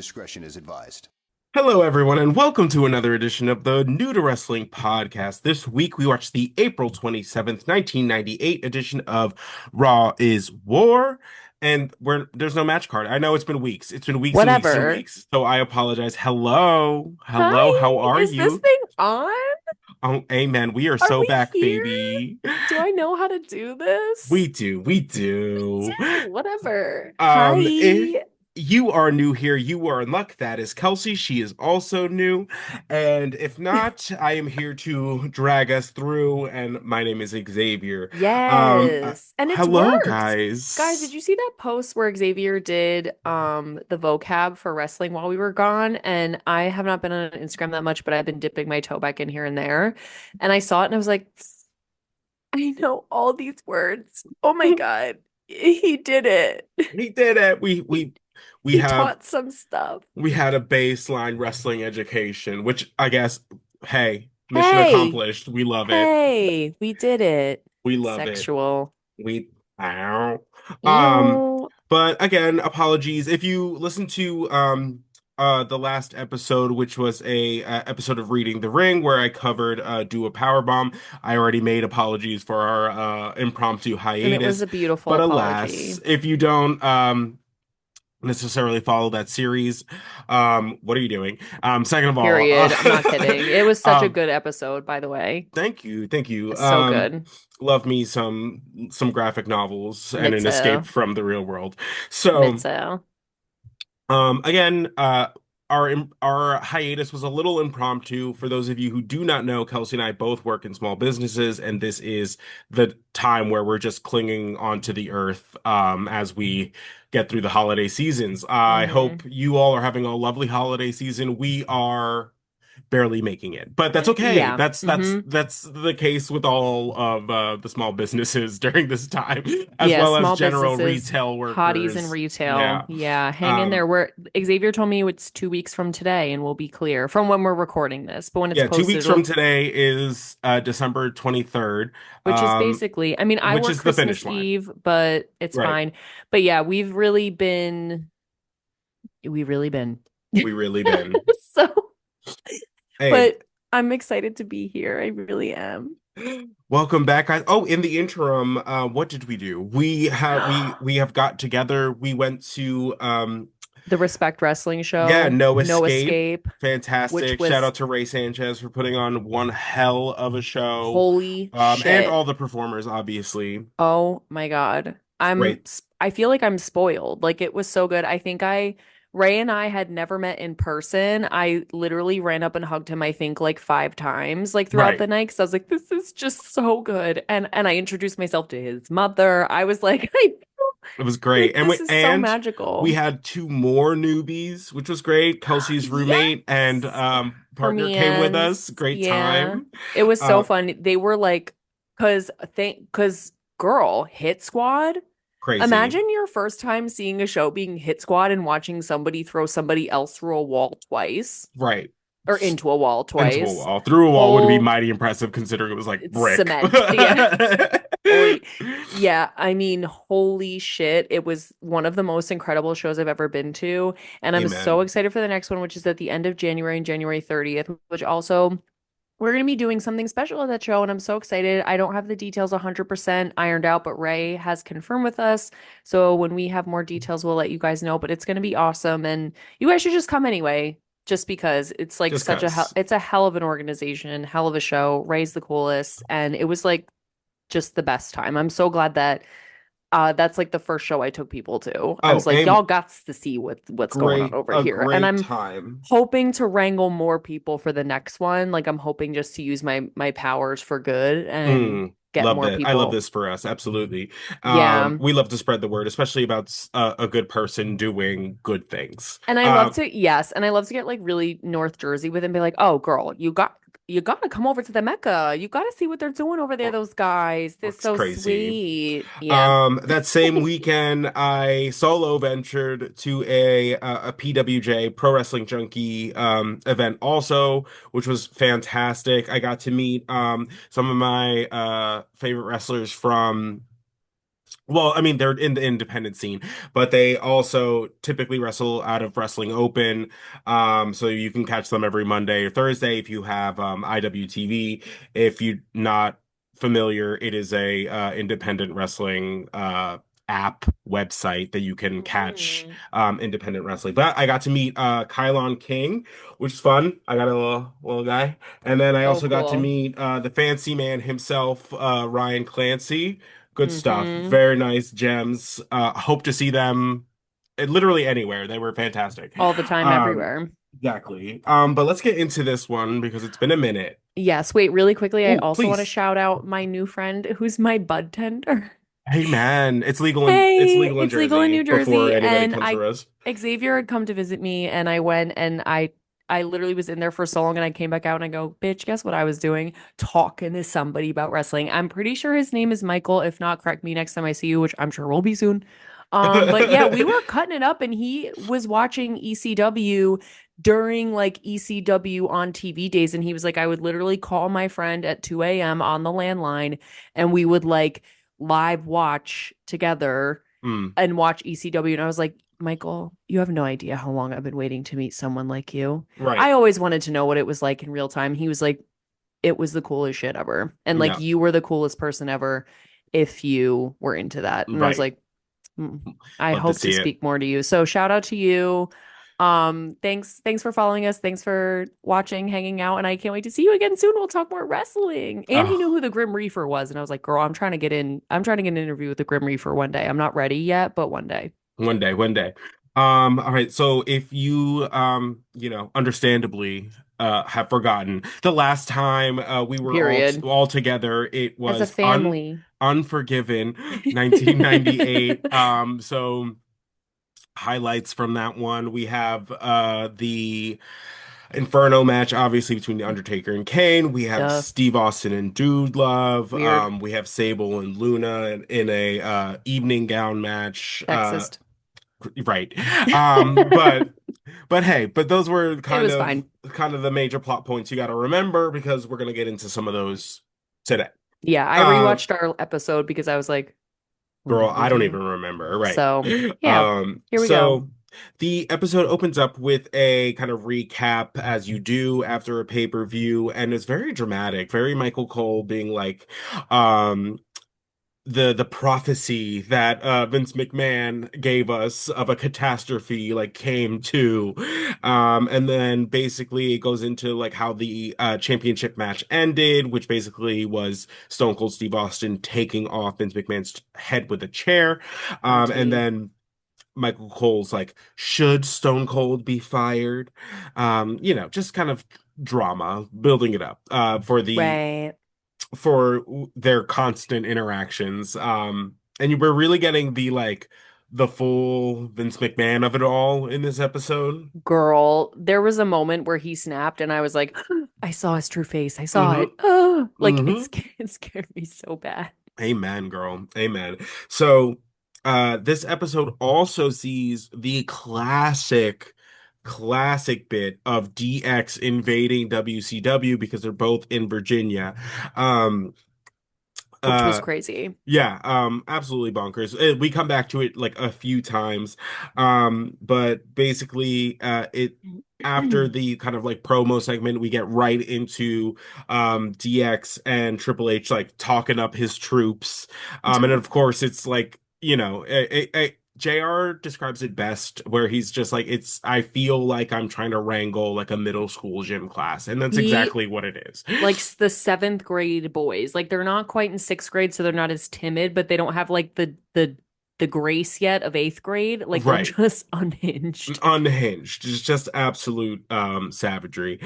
discretion is advised. Hello, everyone, and welcome to another edition of the New to Wrestling podcast. This week, we watched the April 27th, 1998 edition of Raw is War, and there's no match card. I know it's been weeks. It's been weeks and weeks and Whatever. weeks, so I apologize. Hello. Hello, how Hi, are is this you? thing on? Oh, amen. We are Are so we back, here? baby. Do I know how to do We this? do, we We do. do, whatever. If Hi. you are new here, you are in luck. That is Kelsey. She is also new. And if not, I am here to drag us through. And my name is Xavier. Um, uh, Yes. And it's Hello, worked. Guys, did guys. you see that post where Xavier did the vocab for wrestling while we were gone? And I have not been on Instagram that much, but I've been dipping my toe back in here and there. And I saw it and I was like, I know all these words. Oh my God. He did it. He did it. We He have taught some stuff. we had a baseline wrestling education, which I guess, hey, mission Hey, accomplished. We love it. hey, we did it. We love it. Sexual. We ow. Um, Ew. but again, apologies if you listen to the last episode, which was a episode of Reading the Ring, where I covered Do a Power Bomb. I already made apologies for our impromptu And it was hiatus, a beautiful but apology. alas, if you don't necessarily follow that series, what are you doing? Second of all, Period. I'm not kidding. It was such a um, good episode, by the way. thank you, thank you. So good. Love me some graphic novels and an escape Mitzo. from the real world. So, Mitzo. again, our hiatus was a little impromptu. For those of you who do not know, Kelsey and I both work in small businesses, and this is the time where we're just clinging onto the earth as we get through the holiday seasons. I Hmm. hope you all are having a lovely holiday season. We are barely making it. But that's okay. Yeah. That's Hmm. that's the case with all of the small businesses during this time, as Yeah, well as small general businesses, retail hotties in workers. retail. Yeah. Yeah, hang in Um there. Xavier told me it's 2 weeks from today and we'll be clear from when we're recording this. But when it's yeah, two posted, weeks from today is December 23rd, which is basically, I mean, I which work is the finish Christmas line. Eve, but it's Right. fine. But yeah, we've really been. We really been. So, Hey, but I'm excited to be here. I really am. welcome back, guys. Oh, in the interim, what did we do? We have got together. We went to The Respect Wrestling yeah, show, No No Escape. Escape, which Fantastic. Shout was out to Ray Sanchez for putting on one hell of a show. holy And shit. all the performers, obviously. Oh my God. Great. I feel like I'm spoiled. Like it was so good. Ray and I had never met in person. I literally ran up and hugged him, I think like 5 times like throughout Right. the night because I was like, this is just so good. And I introduced myself to his mother. I was like, I It was feel great. like this is so We magical. had two more newbies, which was great. Kelsey's roommate and Yes. For partner came with me, us. Great yeah. time. It was so Uh, fun. They were like, cause girl, Hit Squad. Crazy. Imagine your first time seeing a show being Hit Squad and watching somebody throw somebody else through a wall twice Right. or into a wall Into a twice. wall. Through a wall would be Whole mighty impressive considering it was like it's brick. cement. Yeah. Holy, yeah. I mean, holy shit. It was one of the most incredible shows I've ever been to. And I'm so Amen. excited for the next one, which is at the end of January and January 30th, which also we're going to be doing something special at that show. And I'm so excited. I don't have the details 100% ironed out, but Ray has confirmed with us. So when we have more details, we'll let you guys know. But it's going to be awesome. And you guys should just come anyway. Just because it's like Just cause. it's a hell of an organization, hell of a show. Ray's the coolest, and it was like just the best time. I'm so glad that that's like the first show I took people to. I Oh, was like, y'all got to see what's going on over a here. And great I'm time. hoping to wrangle more people for the next one. Like I'm hoping just to use my powers for good and get Love more that. I love people. this for us. Absolutely. Yeah. We love to spread the word, especially about a good person doing good things. And I love to get like really North Jersey with and be like, "Oh, girl, you got to come over to the Mecca. You got to see what they're doing over there, those guys. They're It's so crazy. sweet." Yeah. That same weekend, I solo ventured to a PWJ Pro Wrestling Junkie event also, which was fantastic. I got to meet some of my favorite wrestlers from Well, I mean, they're in the independent scene, but they also typically wrestle out of Wrestling Open. So you can catch them every Monday or Thursday if you have IWTV. If you're not familiar, it is a independent wrestling app website that you can catch Mm. independent wrestling. But I got to meet Kylon King, which is fun. I got a little guy, and then I So also got to cool. meet the fancy man himself, Ryan Clancy. Good stuff. Hmm. Very nice gems. Hope to see them literally anywhere. They were fantastic. All the time, Um, everywhere. exactly. But let's get into this one because it's been a minute. Yes, wait, really quickly, I Oh, also want to please. shout out my new friend who's my bud tender. Hey man, it's Hey, legal in it's legal in Jersey New before Jersey, anybody and comes I for us. Xavier had come to visit me, and I went and I literally was in there for so long, and I came back out and I go, bitch, guess what I was doing? Talking to somebody about wrestling. I'm pretty sure his name is Michael. If not, correct me next time I see you, which I'm sure will be soon. But yeah, we were cutting it up, and he was watching ECW during like ECW on TV days, and he was like, I would literally call my friend at 2 a.m. on the landline, and we would like live watch together Mm, and watch ECW. And I was like, Michael, you have no idea how long I've been waiting to meet someone like you. right. I always wanted to know what it was like in real time. He was like, it was the coolest shit ever. And like, No, you were the coolest person ever if you were into that. And I was right. like, I Love to hope to see it. speak more to you. So shout out to you. Thanks for following us. Thanks for watching, hanging out, and I can't wait to see you again soon. We'll talk more wrestling. And he knew Oh, who the Grim Reaper was, and I was like, girl, I'm trying to get in. I'm trying to get an interview with the Grim Reaper one day. I'm not ready yet, but one day. one day, one day. All right, so if you understandably have forgotten the last time we were Period. all together, it As a was family. Unforgiven 1998. So highlights from that one, we have the Inferno match, obviously between The Undertaker and Kane. We have Duh. Steve Austin and Dude Love. Weird. We have Sable and Luna in a evening gown match. Sexist. Right. But hey, but those were It was fine. kind of the major plot points you got to remember because we're gonna get into some of those today. Yeah, I Um, rewatched our episode because I was like, what Girl, did we I don't do? even remember. Right. So, yeah, here we go. So the episode opens up with a kind of recap as you do after a pay-per-view, and it's very dramatic, very Michael Cole being like, um, the prophecy that Vince McMahon gave us of a catastrophe like came to, and then basically it goes into like how the championship match ended, which basically was Stone Cold Steve Austin taking off Vince McMahon's head with a chair, and RT. then Michael Cole's like, should Stone Cold be fired? Just kind of drama, building it up Right. for their constant interactions. And you were really getting the full Vince McMahon of it all in this episode. Girl, there was a moment where he snapped and I was like, I saw his true face. I saw Hmm. it. Oh, like Hmm. it scared me so bad. Amen, girl. Amen. So, this episode also sees the classic bit of DX invading WCW because they're both in Virginia. Um, Which was uh, crazy. Yeah, absolutely bonkers. We come back to it like a few times. But basically, it after the kind of like promo segment, we get right into DX and Triple H like talking up his troops. And of course, it's like, JR describes it best where he's just like, I feel like I'm trying to wrangle like a middle school gym class, and that's He exactly what it is. like the seventh grade boys. Like they're not quite in sixth grade, so they're not as timid, but they don't have like the grace yet of eighth grade. Like they're Right. just unhinged. Unhinged. It's just absolute savagery.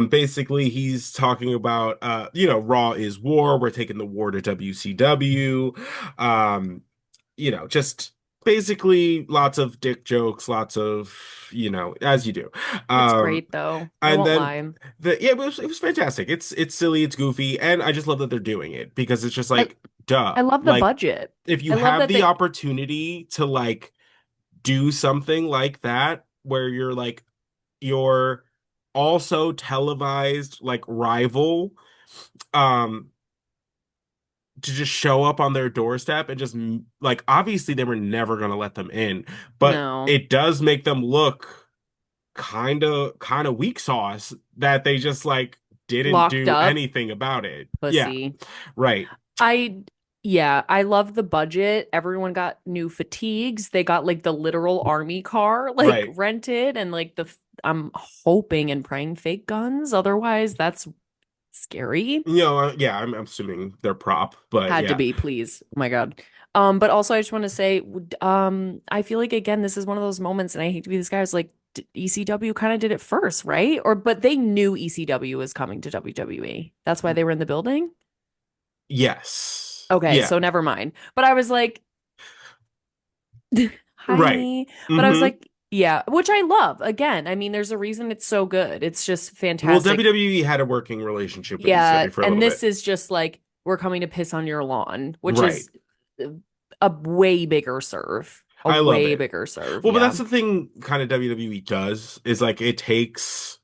Basically he's talking about Raw is war. We're taking the war to WCW. Um, just basically lots of dick jokes, lots of, as you do. It's Um, great though. I and won't then lie. it was fantastic. It's silly, it's goofy, and I just love that they're doing it because it's just I like, duh. I love the Like budget. if you I love have that the they opportunity to like do something like that where you're like your also televised like rival um to just show up on their doorstep and just like obviously they were never going to let them in, but No. it does make them look kind of weak sauce that they just like didn't Locked do up, anything about it. Yeah, pussy. right. I yeah, I love the budget. Everyone got new fatigues. They got like the literal army car like Right. rented and like I'm hoping and praying fake guns. Otherwise, that's scary. Yeah, I'm assuming they're prop, but Had to yeah. be, please. Oh my God. But also I just want to say, I feel like again, this is one of those moments, and I hate to be this guy, I was like, ECW kind of did it first, right? Or but they knew ECW was coming to WWE. That's why they were in the building. Yes. Okay, Yeah. so never mind. But I was like, Right. hi. But I was Hmm. like, yeah, which I love. Again, I mean, there's a reason it's so good. It's just Well, fantastic. WWE had a working relationship with Yeah, ECW for a and little this bit. is just like we're coming to piss on your lawn, which Right. is a way bigger serve. A I love way it. bigger serve. Well, but Yeah. that's the thing kind of WWE does is like it takes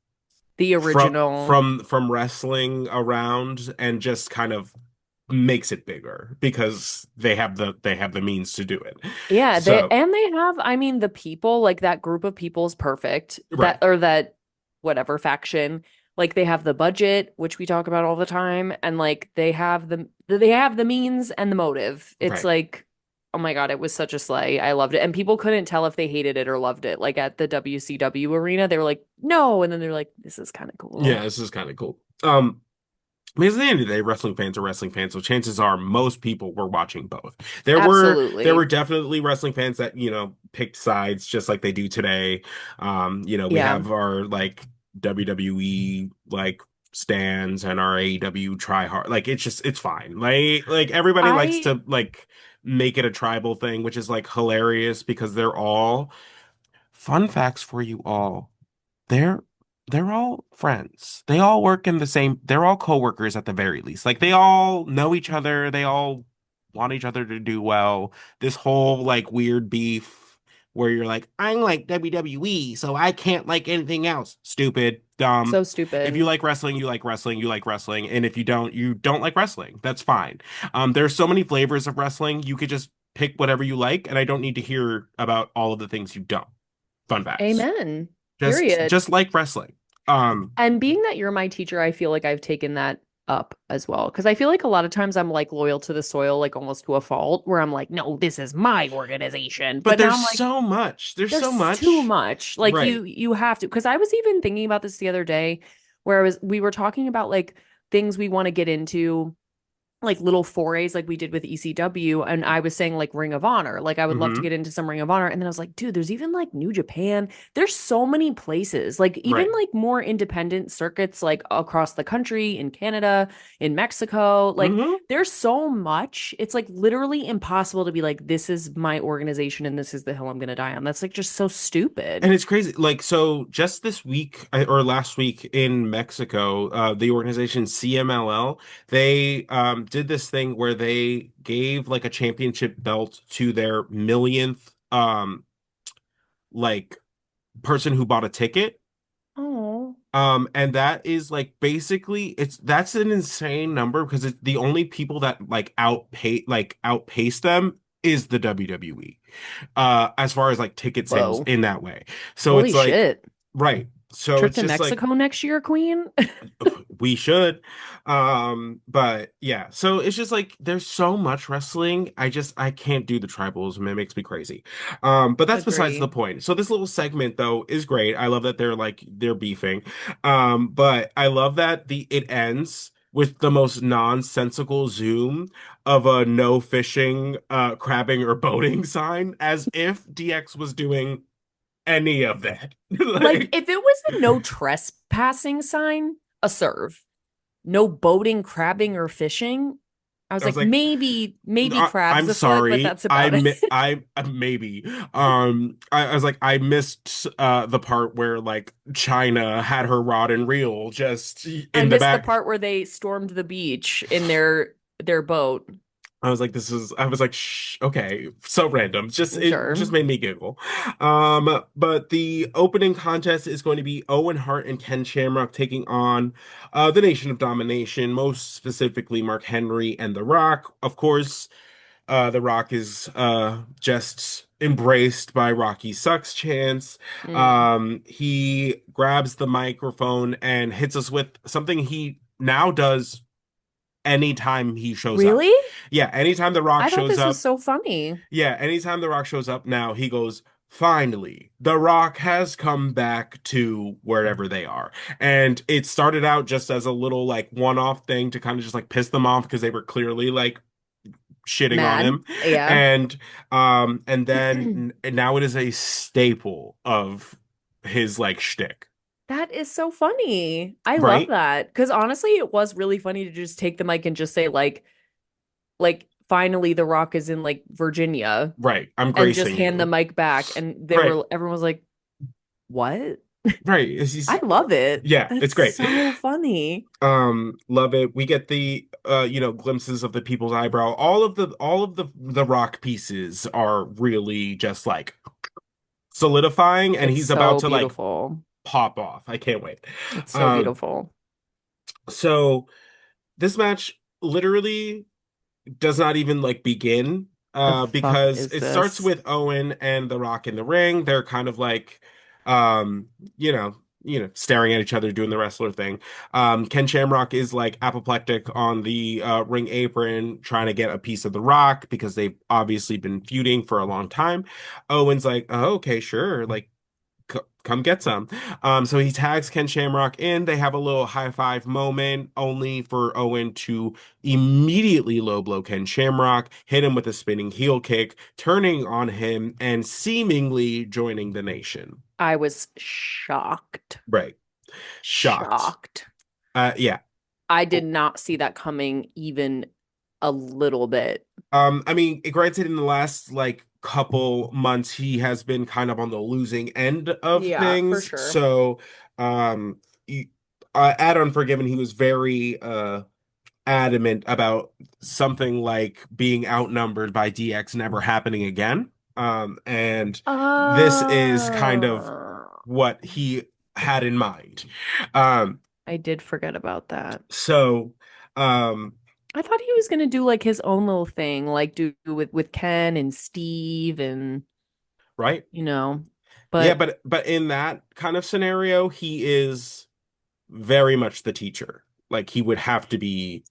The from original. from wrestling around and just kind of makes it bigger because they have the means to do it. Yeah, So, they have, I mean, the people, like that group of people is perfect. right, That whatever faction, like they have the budget, which we talk about all the time, and like they have the means and the motive. It's right. like, oh my God, it was such a slay. I loved it. And people couldn't tell if they hated it or loved it. Like at the WCW arena, they were like, no, and then they're like, this is kind of Yeah, cool. this is kind of cool. Because at the end of the day, wrestling fans are wrestling fans, so chances are most people were watching both. There were Absolutely. definitely wrestling fans that, picked sides just like they do today. We Yeah. have our like WWE like stands and our AEW try hard. Like it's fine. Like everybody likes I to like make it a tribal thing, which is like hilarious because they're all fun facts for you all. They're they're all friends. They all work in the same, they're all coworkers at the very least. Like they all know each other. They all want each other to do well. This whole like weird beef where you're like, I like WWE, so I can't like anything else. Stupid, dumb. so If you stupid. like wrestling, you like wrestling, you like wrestling. And if you don't like wrestling. That's fine. There's so many flavors of wrestling. You could just pick whatever you like, and I don't need to hear about all of the things you don't. Fun facts. Amen. Just Period. just like wrestling. Um, And being that you're my teacher, I feel like I've taken that up as well. Because I feel like a lot of times I'm like loyal to the soil, like almost to a fault, where I'm like, no, this is my organization. but But now there's I'm like, so much. There's so there's too much. much. Like Right. you have to. Because I was even thinking about this the other day, where we were talking about like things we want to get into like little forays like we did with ECW, and I was saying like Ring of Honor, like I would love to Hmm. get into some Ring of Honor, and then I was like, dude, there's even like New Japan. There's so many places, like even Right. like more independent circuits like across the country, in Canada, in Mexico, like Hmm. there's so much. It's like literally impossible to be like, this is my organization and this is the hill I'm gonna die on. That's like just so And stupid. it's crazy. Like, so just this week or last week in Mexico, the organization CMLL, they did this thing where they gave like a championship belt to their millionth like person who bought a ticket. Oh, And that is like basically that's an insane number because it's the only people that outpace them is the WWE. As far as like ticket sales whoa. in that way. So Holy it's like shit. right. So Trip it's to just like Mexico next year, Queen? we should. But yeah, so it's just like there's so much wrestling. I can't do the tribalism. It makes me crazy. But that's besides the Agree. point. So this little segment though is great. I love that they're beefing. But I love that the it ends with the most nonsensical zoom of a no fishing, crabbing or boating sign as if DX was doing any of that. Like, Like if it was the no trespassing sign, a serve. No boating, crabbing, or fishing. I was I was like, like, maybe crabs I'm afoot, but sorry. that's about it. I maybe. I was like, I missed the part where like China had her rod and reel just I in the missed the back. part where they stormed the beach in their boat. I was like, shh, okay, so random. It just Sure. made me giggle. But the opening contest is going to be Owen Hart and Ken Shamrock taking on the Nation of Domination, most specifically Mark Henry and The Rock. Of course, The Rock is just embraced by Rocky Sucks chants. Mm. He grabs the microphone and hits us with something he now does anytime he shows up. Really? Yeah, anytime The Rock I thought shows this was up, so funny. yeah, anytime The Rock shows up now, he goes, finally, The Rock has come back to wherever they are. And it started out just as a little like one-off thing to kind of just like piss them off because they were clearly like shitting on Mad. him. Yeah. And then now it is a staple of his like shtick, That is so funny. I love right? that. Because honestly, it was really funny to just take the mic and just say, like, finally The Rock is in like Virginia Right. I'm and just gracing hand the you. mic back. And Right. everyone was like, what? Right. I love it. Yeah, it's That's great. so funny. Love it. We get the glimpses of the people's eyebrow. All of the rock pieces are really just like solidifying and It's he's about so to like beautiful. pop off. I can't wait. It's so Um beautiful. so this match literally does not even like begin The fuck because is it starts this? with Owen and The Rock in the ring. They're kind of like staring at each other doing the wrestler thing. Ken Shamrock is like apoplectic on the ring apron trying to get a piece of The Rock because they've obviously been feuding for a long time. Owen's like, "Oh, okay, sure. Like come get some." So he tags Ken Shamrock in. They have a little high five moment, only for Owen to immediately low blow Ken Shamrock, hit him with a spinning heel kick, turning on him and seemingly joining the nation. I was shocked. Right. Shocked. Shocked. Yeah. I did not see that coming even a little bit. I mean, granted, in the last like couple months, he has been kind of on the losing end of Yeah, for things. sure. So, he, at Unforgiven, he was very adamant about something like being outnumbered by DX never happening again. And this is kind of Oh, what he had in mind. Um, I did forget about that. so, um, I thought he was gonna do like his own little thing, like do with Ken and Steve and right? you know, Yeah, but but in that kind of scenario, he is very much the teacher. Like he would have to be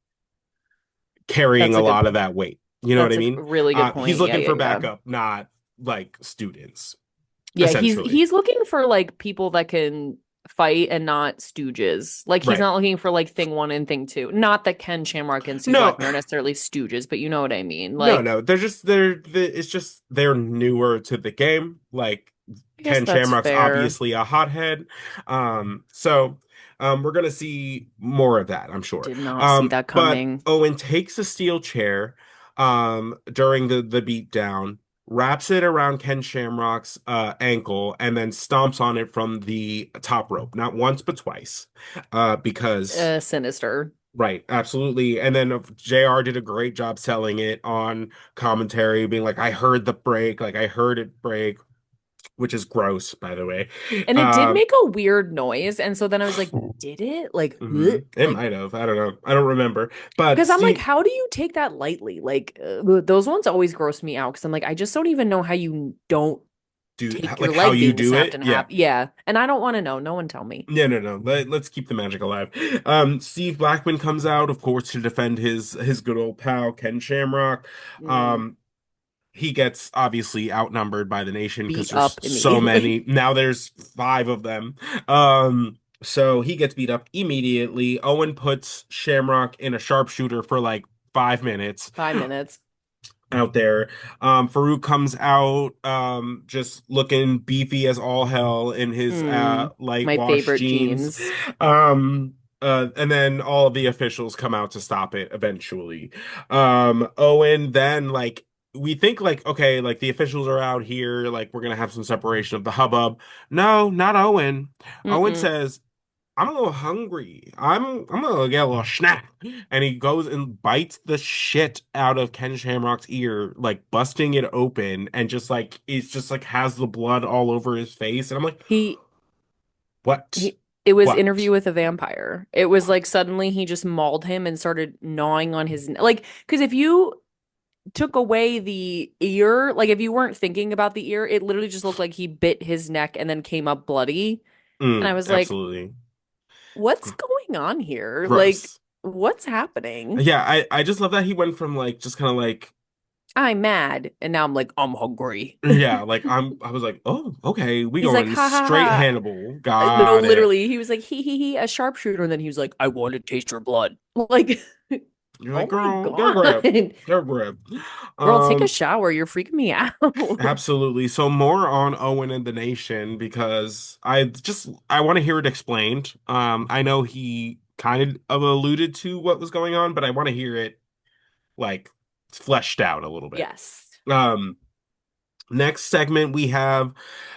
carrying that's a a good lot of that weight. You know what I that's a mean? really good He's point. Yeah, looking yeah, for yeah. backup, not like students, Yeah, essentially. he's looking for like people that can fight and not stooges. Like he's Right. not looking for like thing one and thing two. Not that Ken Shamrock and Steve No, Blackman are necessarily stooges, but you know what I mean. no, Like, no. It's just they're newer to the game. Like I guess Ken that's Shamrock's fair. obviously a hothead. So we're gonna see more of that, I'm sure. Did not see that But coming. Owen takes a steel chair during the beat down, wraps it around Ken Shamrock's ankle, and then stomps on it from the top rope, not once but twice. Because Sinister. Right, absolutely. And then JR did a great job selling it on commentary, being like, I heard the break, like I heard it break, which is gross, by the way. And it did Um, make a weird noise. And so then I was like, did it? Like, it like, might have. I don't know. I don't remember. But because I'm like, Steve, how do you take that lightly? Like, those ones always gross me out because I'm like, I just don't even know how you don't do take your like how leg you being do snapped it? in Yeah. half. Yeah. And I don't want to know. No one tell me. Yeah, no, no. Let's keep the magic alive. Steve Blackman comes out, of course, to defend his good old pal Ken Shamrock. Mm, Um, he gets obviously outnumbered by the nation because beat there's up so immediately. many. Now there's five of them. So he gets beat up immediately. Owen puts Shamrock in a sharpshooter for like 5 minutes 5 minutes. out there. Farouk comes out just looking beefy as all hell in his light My wash favorite jeans. jeans. And then all of the officials come out to stop it eventually. Owen then like we think like okay, like the officials are out here, like we're gonna have some separation of the hubbub. No, not Owen. Owen Mm-mm. says, I'm a little hungry. I'm gonna get a little snack. And he goes and bites the shit out of Ken Shamrock's ear, like busting it open, and just like it's just like has the blood all over his face. And I'm like, He what? he it was What? Interview with a Vampire. It was like suddenly he just mauled him and started gnawing on his like because if you took away the ear, like if you weren't thinking about the ear, it literally just looked like he bit his neck and then came up bloody. And I was like, Absolutely. what's Gr- going on here? Like, Gross. what's happening? Yeah, I just love that he went from like just kind of like I'm mad. And now I'm like, I'm hungry. yeah, like I was like, oh, okay, we He's like, going ha ha straight ha. Hannibal. No, Got it. literally, he was like, he, a sharpshooter. And then he was like, I want to taste your blood. Like, You're like, oh my girl, get a grip. God. Get a grip. Girl, take a Um, shower. You're freaking me out. Absolutely. So more on Owen and the Nation because I want to hear it explained. I know he kind of alluded to what was going on, but I want to hear it like fleshed out a little bit. Yes. Um, Next segment we have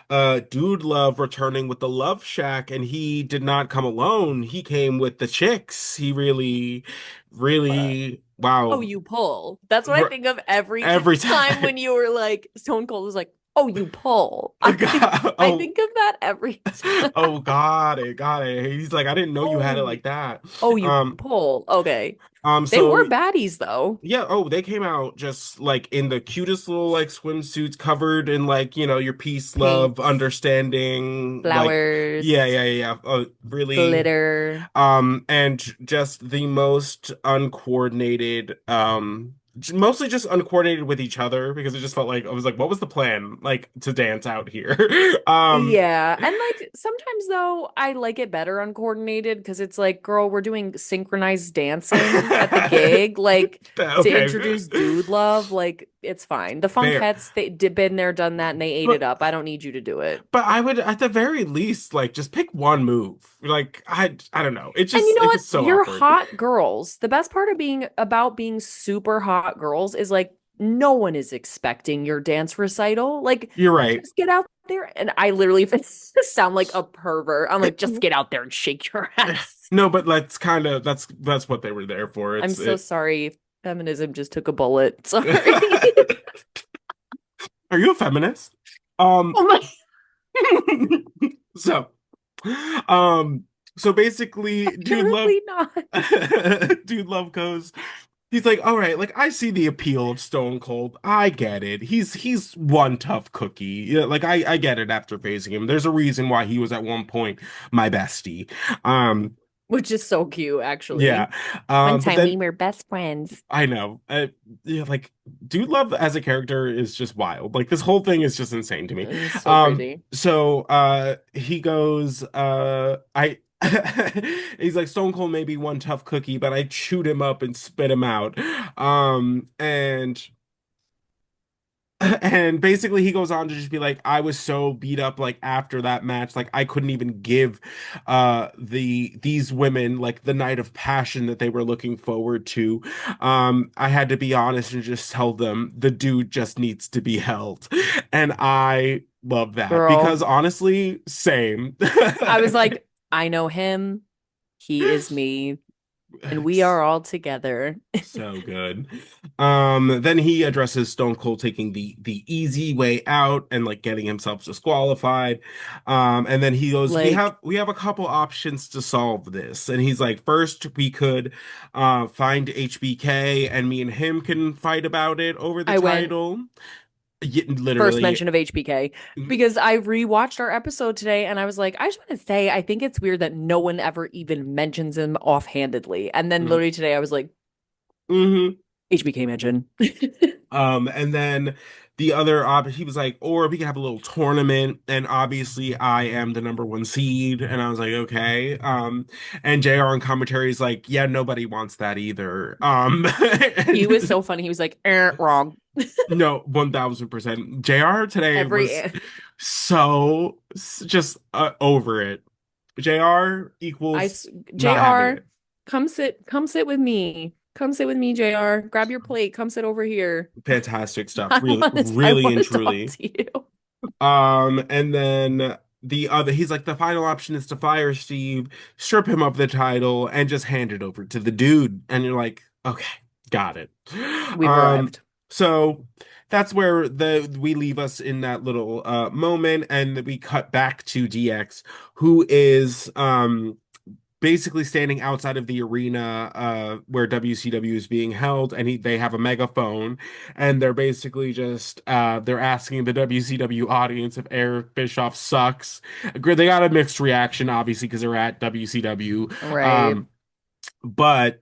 Dude Love returning with the Love Shack, and he did not come alone. He came with the chicks. He really, Uh, really, oh, wow. you pull. That's what I R- think of every Every time time. when you were like, Stone Cold was like, oh, you pull. God, I oh, think of that every time. oh, got it. He's like, I didn't know you had it Oh, like that. oh, you Um, pull. Okay. They so were baddies though. yeah, oh, they came out just like in the cutest little like swimsuits covered in like, your peace, love, Pinks, understanding, like yeah, flowers, yeah, yeah. Really glitter. and just the most uncoordinated mostly just uncoordinated with each other because it just felt like I was like, what was the plan? Like to dance out here. Um Yeah. And like sometimes though, I like it better uncoordinated because it's like, girl, we're doing synchronized dancing at the gig. Like to okay. introduce dude love, like it's fine. The Fair. Funkettes, they did been there, done that, and they ate it But up. I don't need you to do it. But I would, at the very least, like just pick one move. Like I don't know. And you know It what? was so You're awkward. hot girls. The best part of being super hot girls is like no one is expecting your dance recital. Like You're right. just get out there and I literally sound like a pervert. I'm like just get out there and shake your ass. No, but that's kind of that's what they were there for. I'm It's so it. sorry. Feminism just took a bullet. Sorry. Are you a feminist? Um. Oh my, So, um. So basically, apparently not. Dude love goes. He's like, all right, like I see the appeal of Stone Cold. I get it. He's one tough cookie. Yeah, like I get it after facing him. There's a reason why he was at one point my bestie. Um, Which is so cute, actually. yeah. One But time we then were best friends. I know, yeah, like Dude Love as a character is just wild. Like this whole thing is just insane to me. It's so crazy. So he goes, I. He's like Stone Cold may be one tough cookie, but I chewed him up and spit him out. And and basically he goes on to just be like, I was so beat up like after that match, like I couldn't even give these women like the night of passion that they were looking forward to. I had to be honest and just tell them the dude just needs to be held. And I love that because Girl, honestly, same. I was like, I know him. He is me. And we It's are all together. so good. Then he addresses Stone Cold taking the easy way out and like getting himself disqualified. And then he goes, Like, we have a couple options to solve this. And he's like, first we could find HBK and me and him can fight about it over the I went title. first Literally. mention of HBK because I rewatched our episode today and I was like, I just want to say, I think it's weird that no one ever even mentions him offhandedly. And then literally today I was like, Mm-hmm. HBK mention. And then the other op he was like, or we could have a little tournament, and obviously I am the number one seed, and I was like, okay. And JR on commentary is like, yeah, nobody wants that either. He was And so funny. He was like, wrong. no, 1000%. JR today was Every just over it. JR I equals not having JR, it. come sit with me. Come sit with me, JR. Grab your plate. Come sit over here. Fantastic stuff. I Really, I really want and to talk truly. to you. And then the other, he's like, the final option is to fire Steve, strip him of the title, and just hand it over to the dude. And you're like, okay, got it. We've Um, arrived. so that's where the we leave us in that little moment, and we cut back to DX, who is basically standing outside of the arena where WCW is being held, and they have a megaphone, and they're basically just they're asking the WCW audience if Eric Bischoff sucks. They got a mixed reaction, obviously, because they're at WCW, Right. um, but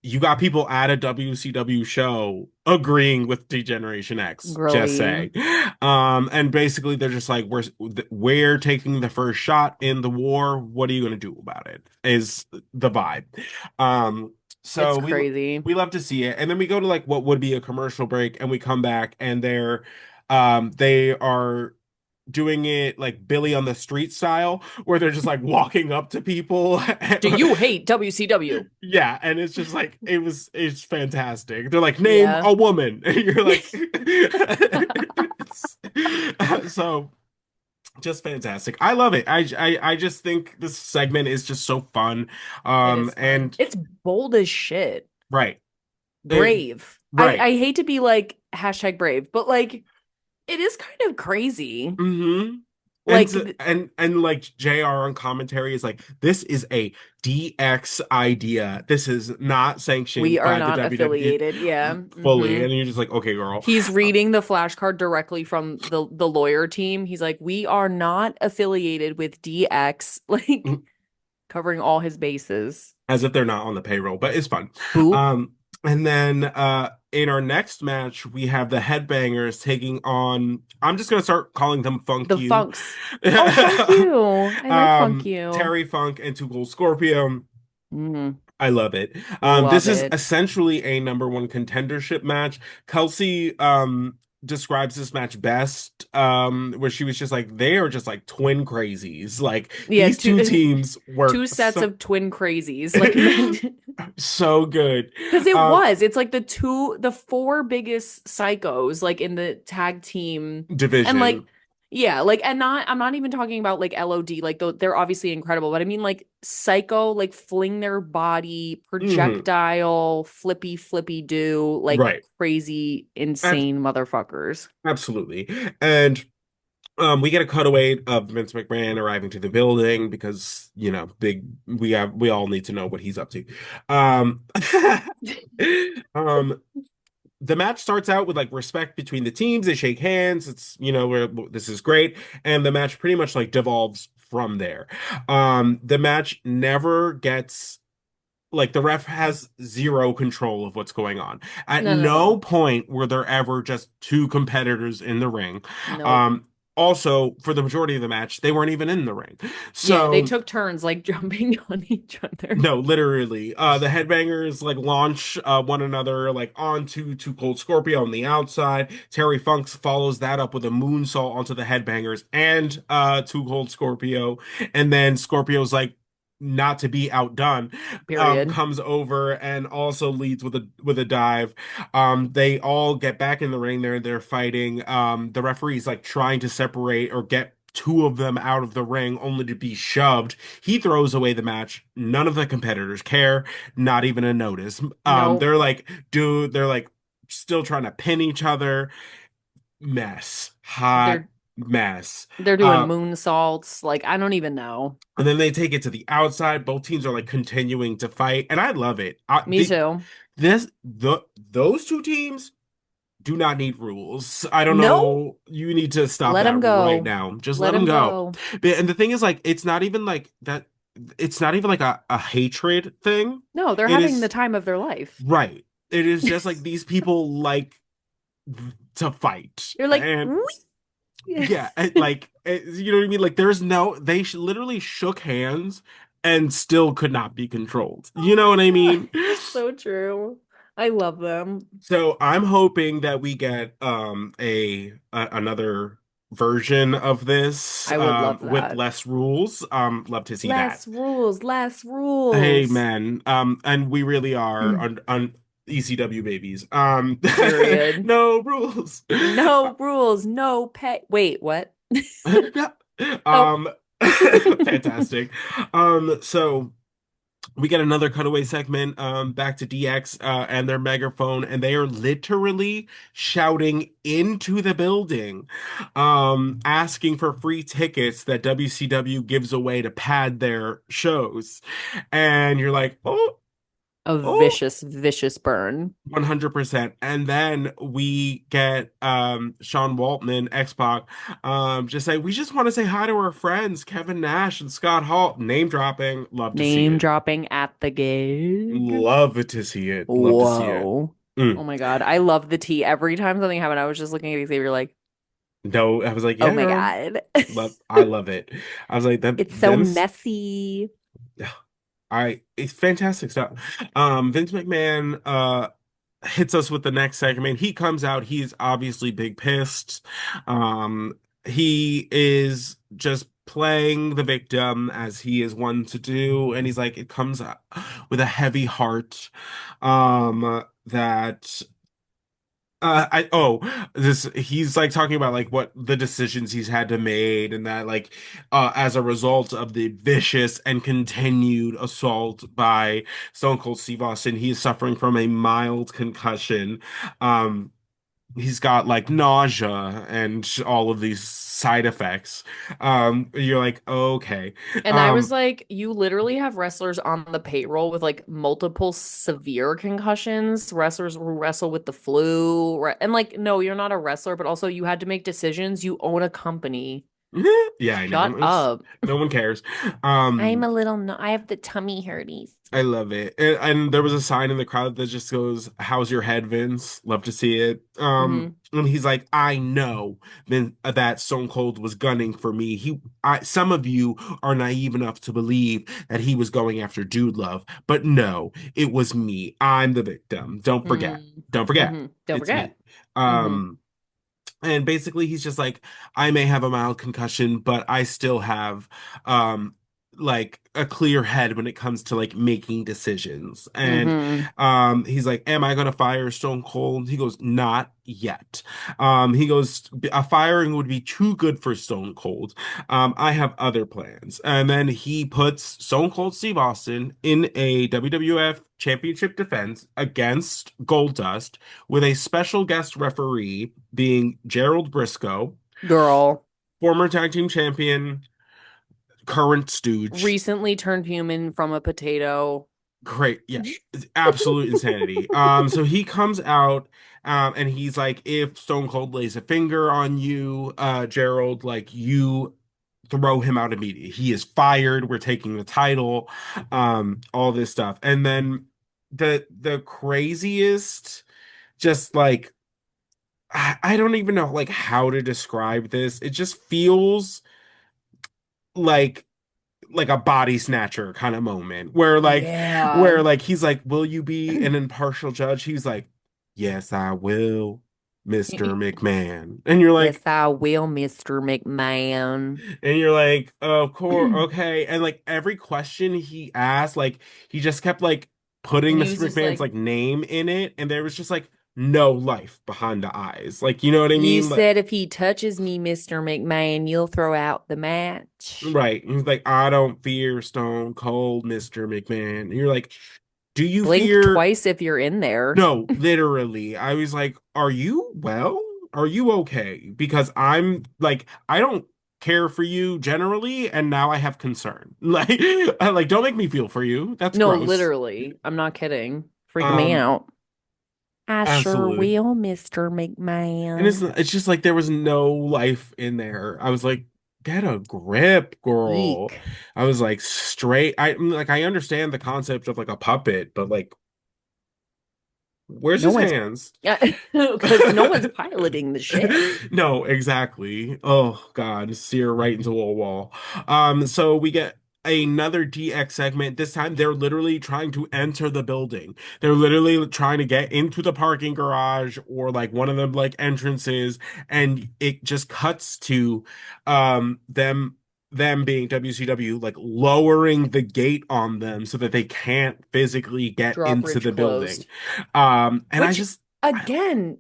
you got people at a WCW show agreeing with Degeneration X, just Girly. say. And basically they're just like, we're taking the first shot in the war. What are you gonna do about it? Is the vibe. Um, so It's crazy. we love to see it. And then we go to like what would be a commercial break, and we come back and they are doing it like Billy on the Street style, where they're just like walking up to people. Do you hate WCW? Yeah, and it's just like it's fantastic. They're like, name Yeah. a woman. And you're like so just fantastic. I love it. I just think this segment is just so fun. It is fun. And It's bold as shit. right. It, Brave. I right. I hate to be like hashtag brave, but like it is kind of crazy. Mm-hmm. And Like like JR on commentary is like, this is a DX idea. This is not we sanctioned are by the not WWE affiliated. Yeah. fully. Hmm. And you're just like, okay, girl. He's Uh, reading the flashcard directly from the lawyer team. He's like, "We are not affiliated with DX." Like covering all his bases. as if they're not on the payroll, but it's fun. Boop. Um, and then in our next match, we have the Headbangers taking on, I'm just gonna start calling them Funk The You. Funks. Oh, Funk You. I like Funk You. Terry Funk and Two Gold Scorpio. Mm, I love it. This love is it. essentially a number one contendership match. Kelsey describes this match best, where she was just like, they are just like twin crazies. Like Yeah, these two two teams two work sets so of twin crazies, like meant so good. because it Um, was. It's like the four biggest psychos like in the tag team, and like Division. yeah, like and not I'm not even talking about like LOD, like they're obviously incredible, but I mean like psycho, like fling their body, Hmm. projectile, flippy flippy do, like Right. crazy, Ab insane motherfuckers. Absolutely. And we get a cutaway of Vince McMahon arriving to the building because, big we all need to know what he's up to. Um um the match starts out with like respect between the teams. They shake hands. It's, where this is great. And the match pretty much like devolves from there. The match never gets like, the ref has zero control of what's going on. At No, no, no no. point were there ever just two competitors in the ring. Nope. Um, Also, for the majority of the match, they weren't even in the ring. Yeah, they So, took turns like jumping on each other. no, literally. The headbangers like launch one another like onto Two Cold Scorpio on the outside. Terry Funks follows that up with a moonsault onto the headbangers and Two Cold Scorpio. And then Scorpio's like, not to be outdone, Period. comes over and also leads with a dive. They all get back in the ring there. They're fighting. The referee's like trying to separate or get two of them out of the ring only to be shoved. He throws away the match. None of the competitors care, not even a notice. Nope. They're like, dude, they're like still trying to pin each other. Mess. Hot They're mess. they're doing Uh, moonsaults. Like I don't even know. and then they take it to the outside. Both teams are like continuing to fight, and I love it. Me too. Those two teams do not need rules. I don't No, know. You need to stop let that him right go. now. Just let Let them him go. go. And the thing is, like, it's not even like that. It's not even like a hatred thing. No, they're It having the is time of their life. right. It is just like these people like to fight. You're like, And "Wee." yeah, you know what I mean? Like, they literally shook hands and still could not be controlled. You Oh know what I my God. mean? It's so true. I love them. So I'm hoping that we get another version of this I would love with that. less rules. Love to see that. Less rules, less Hey rules. man, and we really are on ECW babies. Period. No rules. No rules, no pay. Wait, what? Oh. Um, fantastic. So we get another cutaway segment back to DX and their megaphone, and they are literally shouting into the building, asking for free tickets that WCW gives away to pad their shows. And you're like, oh, A oh, vicious, vicious burn. 100%. And then we get Sean Waltman, X-Pac, just say, we just want to say hi to our friends, Kevin Nash and Scott Hall. Name dropping. Love to see Name it. dropping at the gig. Love to see it. Love to see it. Whoa. Oh Mm. my God. I love the tea. Every time something happened, I was just looking at Xavier like, No, I was like, oh yeah, my girl. God. I love it. I was like, It's so Vince, messy. it's fantastic stuff. Vince McMahon, hits us with the next segment. He comes out, he's obviously big pissed. He is just playing the victim as he is one to do, and he's like, it comes up with a heavy heart. That I oh this he's like talking about like what the decisions he's had to made and that like as a result of the vicious and continued assault by Stone Cold Steve Austin, he is suffering from a mild concussion. Um he's got like nausea and all of these side effects. You're like, okay. And I was Um like, you literally have wrestlers on the payroll with like multiple severe concussions, wrestlers who wrestle with the flu. And like, no, you're not a wrestler, but also you had to make decisions. You own a company. yeah, I know. Shut up. No one cares. I'm Um a little, no, I have the tummy hurties. I love it. And there was a sign in the crowd that just goes, "How's your head, Vince?" Love to see it. Hmm. And he's like, "I know then that Stone Cold was gunning for me. Some of you are naive enough to believe that he was going after Dude Love, but no, it was me. I'm the victim. Don't forget. Mm. Don't forget. Hmm. Don't It's me." forget. Hmm. Um, and basically he's just like, I may have a mild concussion, but I still have um like a clear head when it comes to like making decisions. And Hmm. he's like, am I gonna fire Stone Cold? He goes, not yet. He goes, a firing would be too good for Stone Cold. I have other plans. And then he puts Stone Cold Steve Austin in a WWF championship defense against Goldust with a special guest referee being Gerald Briscoe, Girl, former tag team champion, current stooge. recently turned human from a potato. Great. Yeah. It's absolute insanity. So he comes out, and he's like, if Stone Cold lays a finger on you, Gerald, like you throw him out immediately. He is fired. We're taking the title, all this stuff. And then the craziest, just like I don't even know like how to describe this. It just feels like a body snatcher kind of moment Yeah. where like he's like, "Will you be an impartial judge?" He's like, "Yes, I will, Mr. McMahon." And you're Yes, like I will, Mr. McMahon. Of course, okay. And like every question he asked, like he just kept like putting And he Mr. was just McMahon's like, like name in it, and there was just like no life behind the eyes. Like, you know what I you mean? Like, said if he touches me, Mr. McMahon, you'll throw out the match. right. He's like, I don't fear Stone Cold, Mr. McMahon. And you're like, do you Blink fear? twice if you're in there. No, literally. I was like, are you well? Are you okay? Because I'm like, I don't care for you generally, and now I have concern. Like, don't make me feel for you. That's No, gross. literally. I'm not kidding. Freaking me Um, out. I sure absolutely. will, Mr. And McMahon. it's just like there was no life in there. I was like, get a grip, girl. Eek. I was like, straight. I understand the concept of like a puppet, but like, where's No his one's, hands? because no one's piloting the ship. No, exactly. Oh God, steer right into a wall. So we get another DX segment. This time they're literally trying to enter the building. They're literally trying to get into the parking garage or like one of the like entrances, and it just cuts to them being WCW like lowering the gate on them so that they can't physically get into Drawbridge the building. closed. And I Which, just again,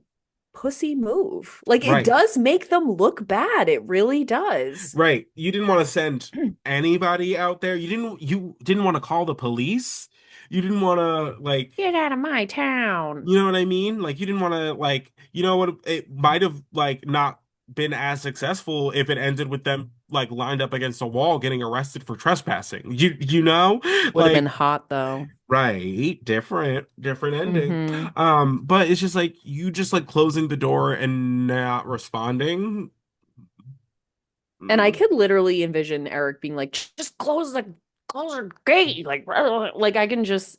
pussy move. Like it Right. does make them look bad. It really does. Right. You didn't want to send anybody out there. You didn't want to call the police. You didn't want to like, Get out of my town. you know what I mean? Like you didn't want to like, you know what, it might have like not been as successful if it ended with them like lined up against a wall getting arrested for trespassing. You know? Would have been Like hot though. right, different ending. Hmm. But it's just like you just like closing the door and not responding. And I Mm. could literally envision Eric being like, just close the gate. Like I can just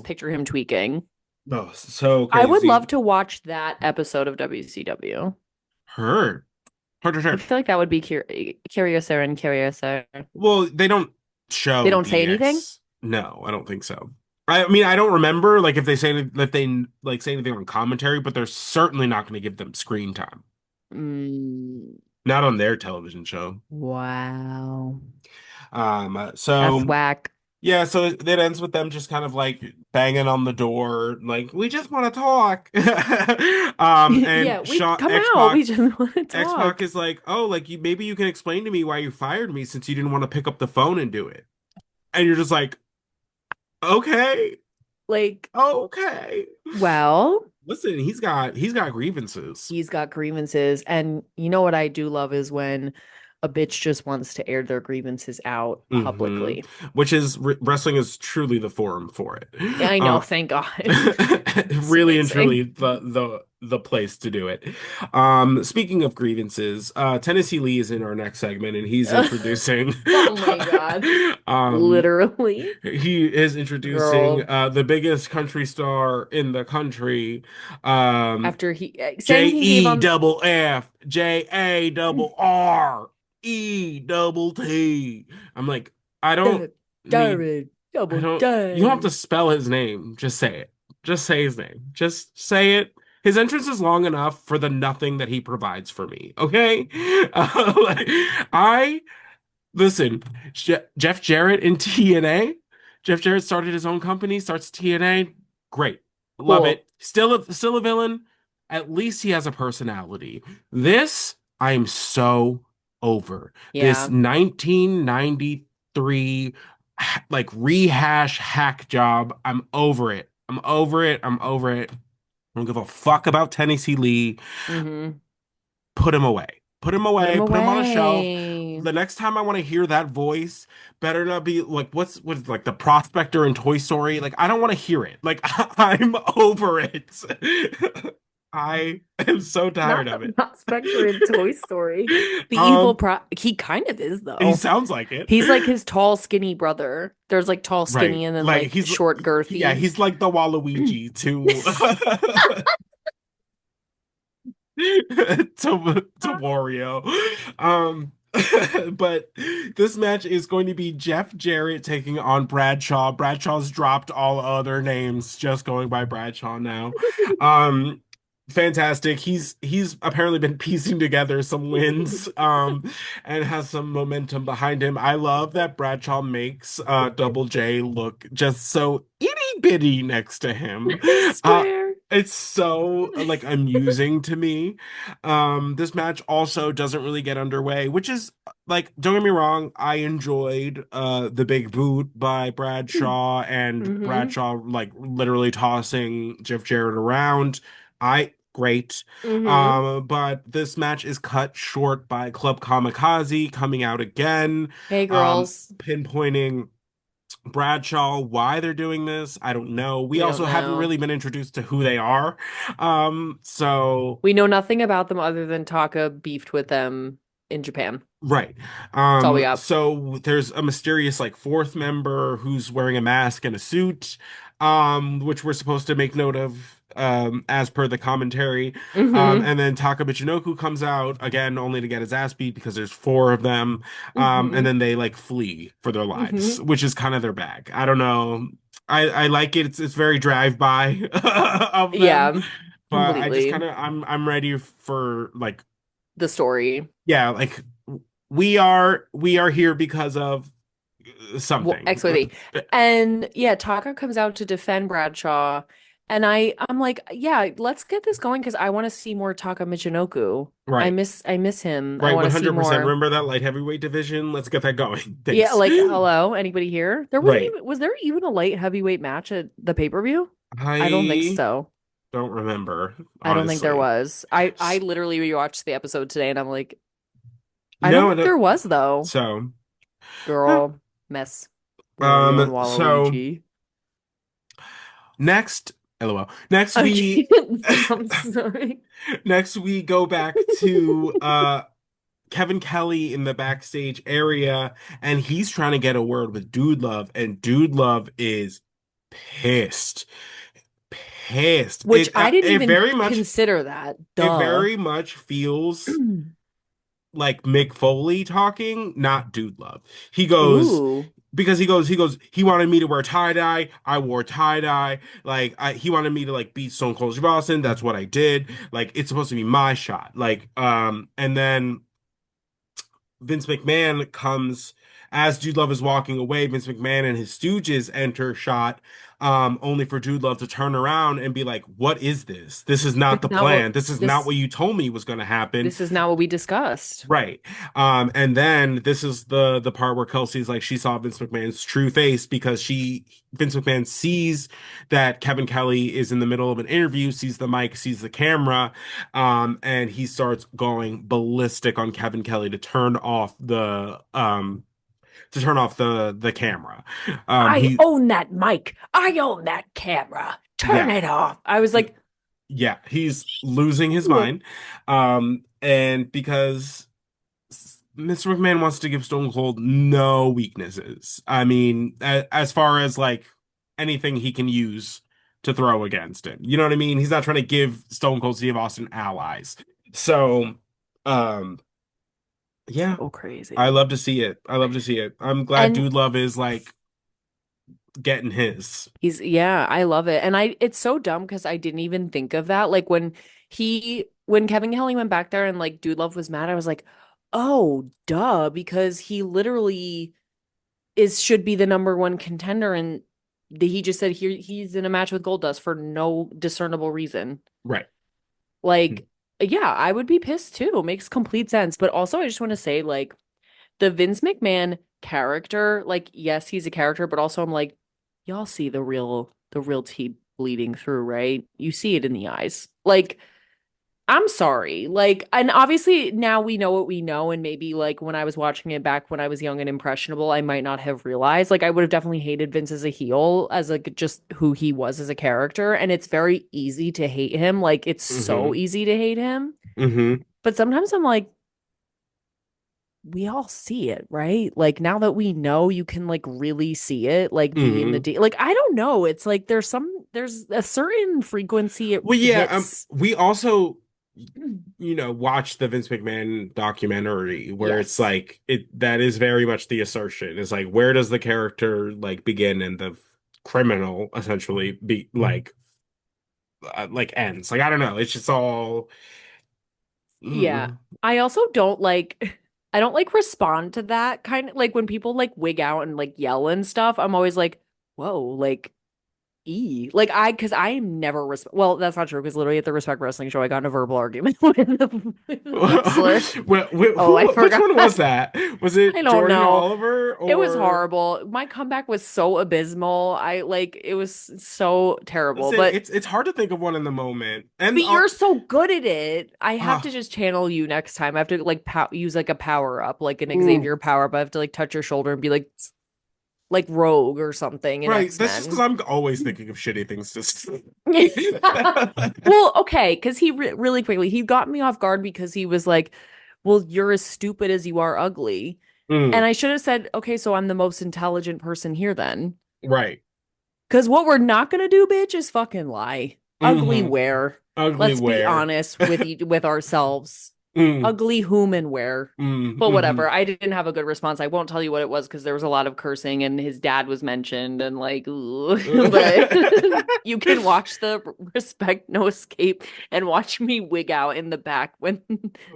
picture him tweaking. Oh, so I would crazy. love to watch that episode of WCW. Hurt. I Hurt. feel like that would be curiouser and curiouser. Well, they don't They show don't say anything? DX. No, I don't think so. I mean, I don't remember like if they like say anything on commentary, but they're certainly not going to give them screen time. Mm, Not on their television show. wow. That's So whack. yeah, so it ends with them just kind of like banging on the door, like we just want to talk. Yeah, And we Shawn come out. We X-Pac just want to X-Pac talk. is like, oh, like you maybe you can explain to me why you fired me since you didn't want to pick up the phone and do it. And you're just like, okay, Like, okay. well, Listen, he's got grievances. he's got grievances. And you know what I do love is when a bitch just wants to air their grievances out Hmm. publicly. Which is wrestling is truly the forum for it. I know, Uh, thank God. It's really and amazing. truly the place to do it. Speaking of grievances, Tennessee Lee is in our next segment, and he's introducing. Oh my God. um, Literally. he is introducing Girl. the biggest country star in the country, After he J saying he gave E on double F J A double R E double T. I'm like, I don't need Jared I double don't. You don't have to dang. spell his name. Just say it. Just say his name. Just say it. His entrance is long enough for the nothing that he provides for me. Okay. Like, I listen. Jeff Jarrett in TNA. Jeff Jarrett started his own company. Starts TNA. Great. Love Cool. it. Still a villain. At least he has a personality. This I am so over. This Yeah. 1993 like rehash hack job. I'm over it. I'm over it. I'm over it. I don't give a fuck about Tennessee Lee. Hmm. Put him away. Put him Put him away. Put him on a shelf. away. The next time I want to hear that voice, better not be like what's like the prospector in Toy Story. Like I don't want to hear it. Like I'm over it. I am so tired Not of the it. prospector in Toy Story. The evil Um, pro he kind of is he though. sounds like it. He's like his tall, skinny brher. There's like tall, Right. skinny, and then Like like short, yeah, girthy. he's like the Waluigi to to Wario. Um, but this match is going to be Jeff Jarrett taking on Bradshaw. Bradshaw's dropped all other names, just going by Bradshaw now. Um, fantastic. He's apparently been piecing together some wins, and has some momentum behind him. I love that Bradshaw makes Double J look just so itty bitty next to him. I Uh, swear. it's so like amusing to me. This match also doesn't really get underway, which is like, don't get me wrong, I enjoyed the big boot by Bradshaw and Mm-hmm. Bradshaw like literally tossing Jeff Jarrett around. I great. Mm-hmm. But this match is cut short by Club Kamikaze coming out again, Hey, girls. pinpointing Bradshaw, why they're doing this, I don't know. We We don't also haven't know. really been introduced to who they are. So We know nothing about them other than Taka beefed with them in Japan. right. That's all we got. So there's a mysterious like fourth member who's wearing a mask and a suit, which we're supposed to make note of, as per the commentary. Mm-hmm. And then Taka Michinoku comes out again only to get his ass beat because there's four of them. And Mm-hmm. then they like flee for their lives, Mm-hmm. which is kind of their bag. I don't know. I like it. It's very drive-by of them, Yeah, but I just completely. kind of I'm ready for like The story. yeah, like we are here because of Well, something. XYZ. And yeah, Taka comes out to defend Bradshaw, And I'm like, yeah, let's get this going because I want to see more Taka Michinoku. Right. I miss him. I Right, want to see 100%. more. Remember that light heavyweight division? Let's get that going. Yeah, Thanks. like, hello, anybody here? There wasn't Right. even, was there even a light heavyweight match at the pay-per-view? I don't think I so. don't remember, I don't think there honestly. was. I literally rewatched the episode today and I'm like, I don't No, think no. there was though. So, huh. Girl, mess. Mario and So Waluigi. next, LOL. Next I we can't. I'm sorry. next we go back to Kevin Kelly in the backstage area, and he's trying to get a word with Dude Love, and Dude Love is pissed. Pissed. Which I didn't It even very much consider that. it Duh. very much feels like Mick Foley talking, not Dude Love. He goes Ooh. because he wanted me to wear tie-dye. I wore tie-dye. He wanted me to like beat Stone Cold Steve Austin. That's what I did. Like it's supposed to be my shot. And then Vince McMahon comes as Dude Love is walking away. Vince McMahon and his stooges enter shot, only for Dude Love to turn around and be like, "What is this? This is not This the is not what plan. This is not this what you told me was going to happen." this is not what we discussed. Right. And then this is the part where Kelsey's like she saw Vince McMahon's true face because Vince McMahon sees that Kevin Kelly is in the middle of an interview, sees the mic, sees the camera, and he starts going ballistic on Kevin Kelly to turn off the camera. I He own that mic. I own that camera. Turn Yeah. it off. I was like, Yeah, he's losing his "Ooh." mind. And because Mr. McMahon wants to give Stone Cold no weaknesses. I mean, as far as like anything he can use to throw against him. You know what I mean? He's not trying to give Stone Cold Steve Austin allies. So, um, yeah, So I crazy. love to see it. I love to see it. I'm glad And Dude Love is like getting his. yeah, I love it. And it's so dumb because I didn't even think of that. Like when Kevin Kelly went back there and like Dude Love was mad, I was like, oh, duh, because he literally should be the number one contender and he just said he's in a match with Goldust for no discernible reason. Right. Like, yeah, I would be pissed too. Makes complete sense. But also I just want to say, like, the Vince McMahon character, like, yes, he's a character, but also I'm like, y'all see the real tea bleeding through, right? You see it in the eyes. Like, I'm sorry. Like, and obviously now we know what we know, and maybe like when I was watching it back when I was young and impressionable, I might not have realized. Like, I would have definitely hated Vince as a heel, as like just who he was as a character. And it's very easy to hate him. Like, it's so Mm-hmm. easy to hate him. Mm-hmm. But sometimes I'm like, we all see it, right? Like now that we know you can like really see it, like be in the Mm-hmm. day. Like I don't know. It's like there's a certain frequency it Well, yeah, hits. we also watch the Vince McMahon documentary where it's Yes. like that is very much the assertion. It's like where does the character like begin and the criminal essentially be like ends. Like I don't know. It's just all Yeah. mm, I also don't like I don't like respond to that kind of like when people like wig out and like yell and stuff. I'm always like, whoa, like like because I am never well, that's not true because literally at the Respect Wrestling show I got in a verbal argument with the wrestler. Oh, I Which forgot. one was that? Was it I don't Jordan know. Oliver It was or horrible. My comeback was so abysmal. I like it was so terrible. listen, But it's hard to think of one in the moment. And you're so good at it. I have to uh, just channel you next time. I have to like use like a power up, like an ooh, Xavier power up. I have to like touch your shoulder and be like Rogue or something in right. That's just because X-Men. I'm always thinking of shitty things to say. Well, okay, because really quickly he got me off guard because he was like, "Well, you're as stupid as you are ugly," and Mm, I should have said, "Okay, so I'm the most intelligent person here then." right. Because what we're not gonna do, bitch, is fucking lie. Ugly Hmm. where? Ugly Let's be wear. honest with with ourselves. Mm, Ugly whom and where. But hmm. whatever. I didn't have a good response. I won't tell you what it was because there was a lot of cursing and his dad was mentioned and like, ooh. But you can watch the Respect No Escape and watch me wig out in the back when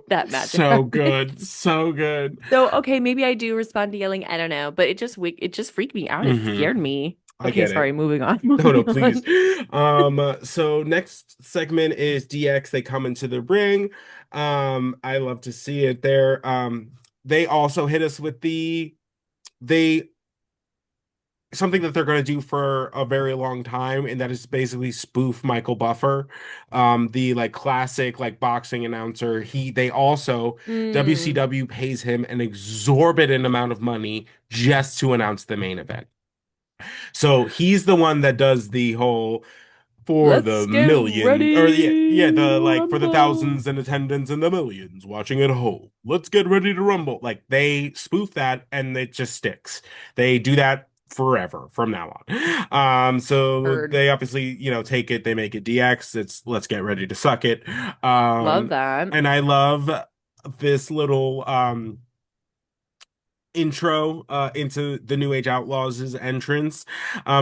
that match So happened. good. So good. So okay, maybe I do respond to yelling. I don't know, but it just freaked me out. It Hmm. scared me. I Okay, get it. sorry, moving on, No, moving no, please. on. So next segment is DX. They come into the ring. I love to see it there. They also hit us with they something that they're going to do for a very long time, and that is basically spoof Michael Buffer, the like classic like boxing announcer. They also Mm, WCW pays him an exorbitant amount of money just to announce the main event. So he's the one that does the whole for let's the get million, or yeah, ready the to like for the rumble. thousands in attendance and the millions watching at home. Let's get ready to rumble. Like they spoof that and it just sticks. They do that forever from now on. So Heard. they obviously, take it, they make it DX. It's let's get ready to suck it. Love that. And I love this little intro into the New Age Outlaws' entrance.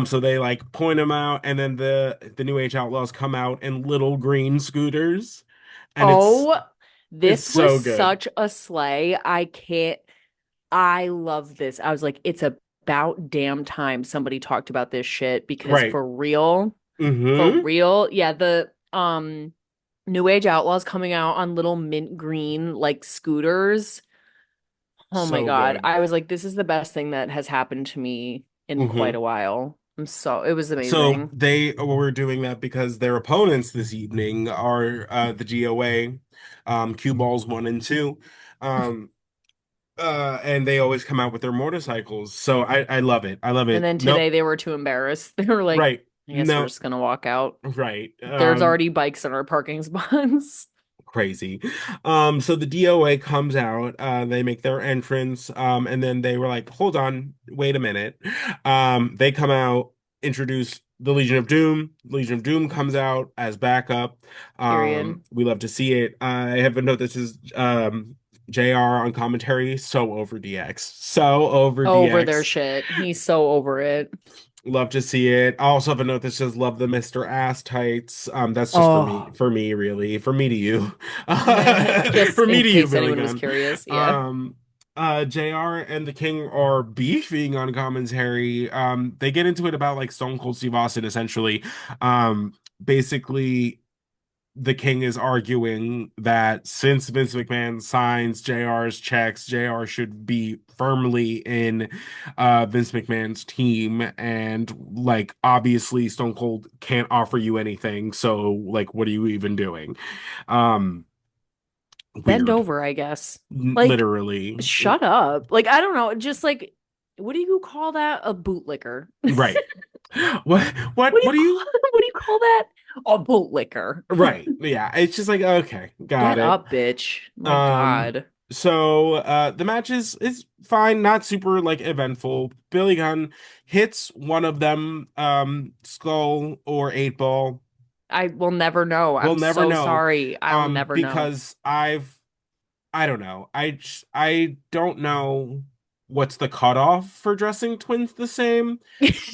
So they like point them out, and then the New Age Outlaws come out in little green scooters, and Oh, it's this was so good. such a sleigh. I can't. I love this. I was like, it's about damn time somebody talked about this shit because Right. for Mm-hmm. real, yeah, the New Age Outlaws coming out on little mint green like scooters. Oh my So God. good. I was like, this is the best thing that has happened to me in quite Mm-hmm. a while. It was So amazing. they were doing that because their opponents this evening are the GOA, cue balls 1 and 2. Um, and they always come out with their motorcycles. So I love it. I love And it. then today Nope. they were too embarrassed. They were like, Right. I guess we're No. just gonna walk out. Right. There's already bikes in our parking spots. Crazy. So the DOA comes out, they make their entrance, and then they were like, hold on, wait a minute. They come out, introduce the Legion of Doom. Legion of Doom comes out as backup. Period. We love to see it. I have a note. This is JR on commentary, so over DX. So over Over their DX. shit. He's so over it. Love to see it. I also have a note that says love the Mr. Ass tights. That's just Oh, for me, really. For me to you. just For me in to you, case Billy anyone was Gunn. curious. Yeah. Um, JR and the King are beefing on commentary. They get into it about like Stone Cold Steve Austin, essentially. Basically the King is arguing that since Vince McMahon signs JR's checks, JR should be firmly in Vince McMahon's team. And like obviously Stone Cold can't offer you anything. So like what are you even doing? Um Bend Weird. over, I guess. Like, Literally. shut up. Like, I don't know. Just like, what do you call that? A bootlicker. Right. What What do what you do call you what do you call that? A bootlicker. right. Yeah. It's just like okay, got Get it. up, bitch. My Um, God. so the match is fine, not super like eventful. Billy Gunn hits one of them, skull or 8 ball. I will never know. We'll I'm never so know. sorry. I'll never know. Because I don't know. I don't know what's the cutoff for dressing twins the same,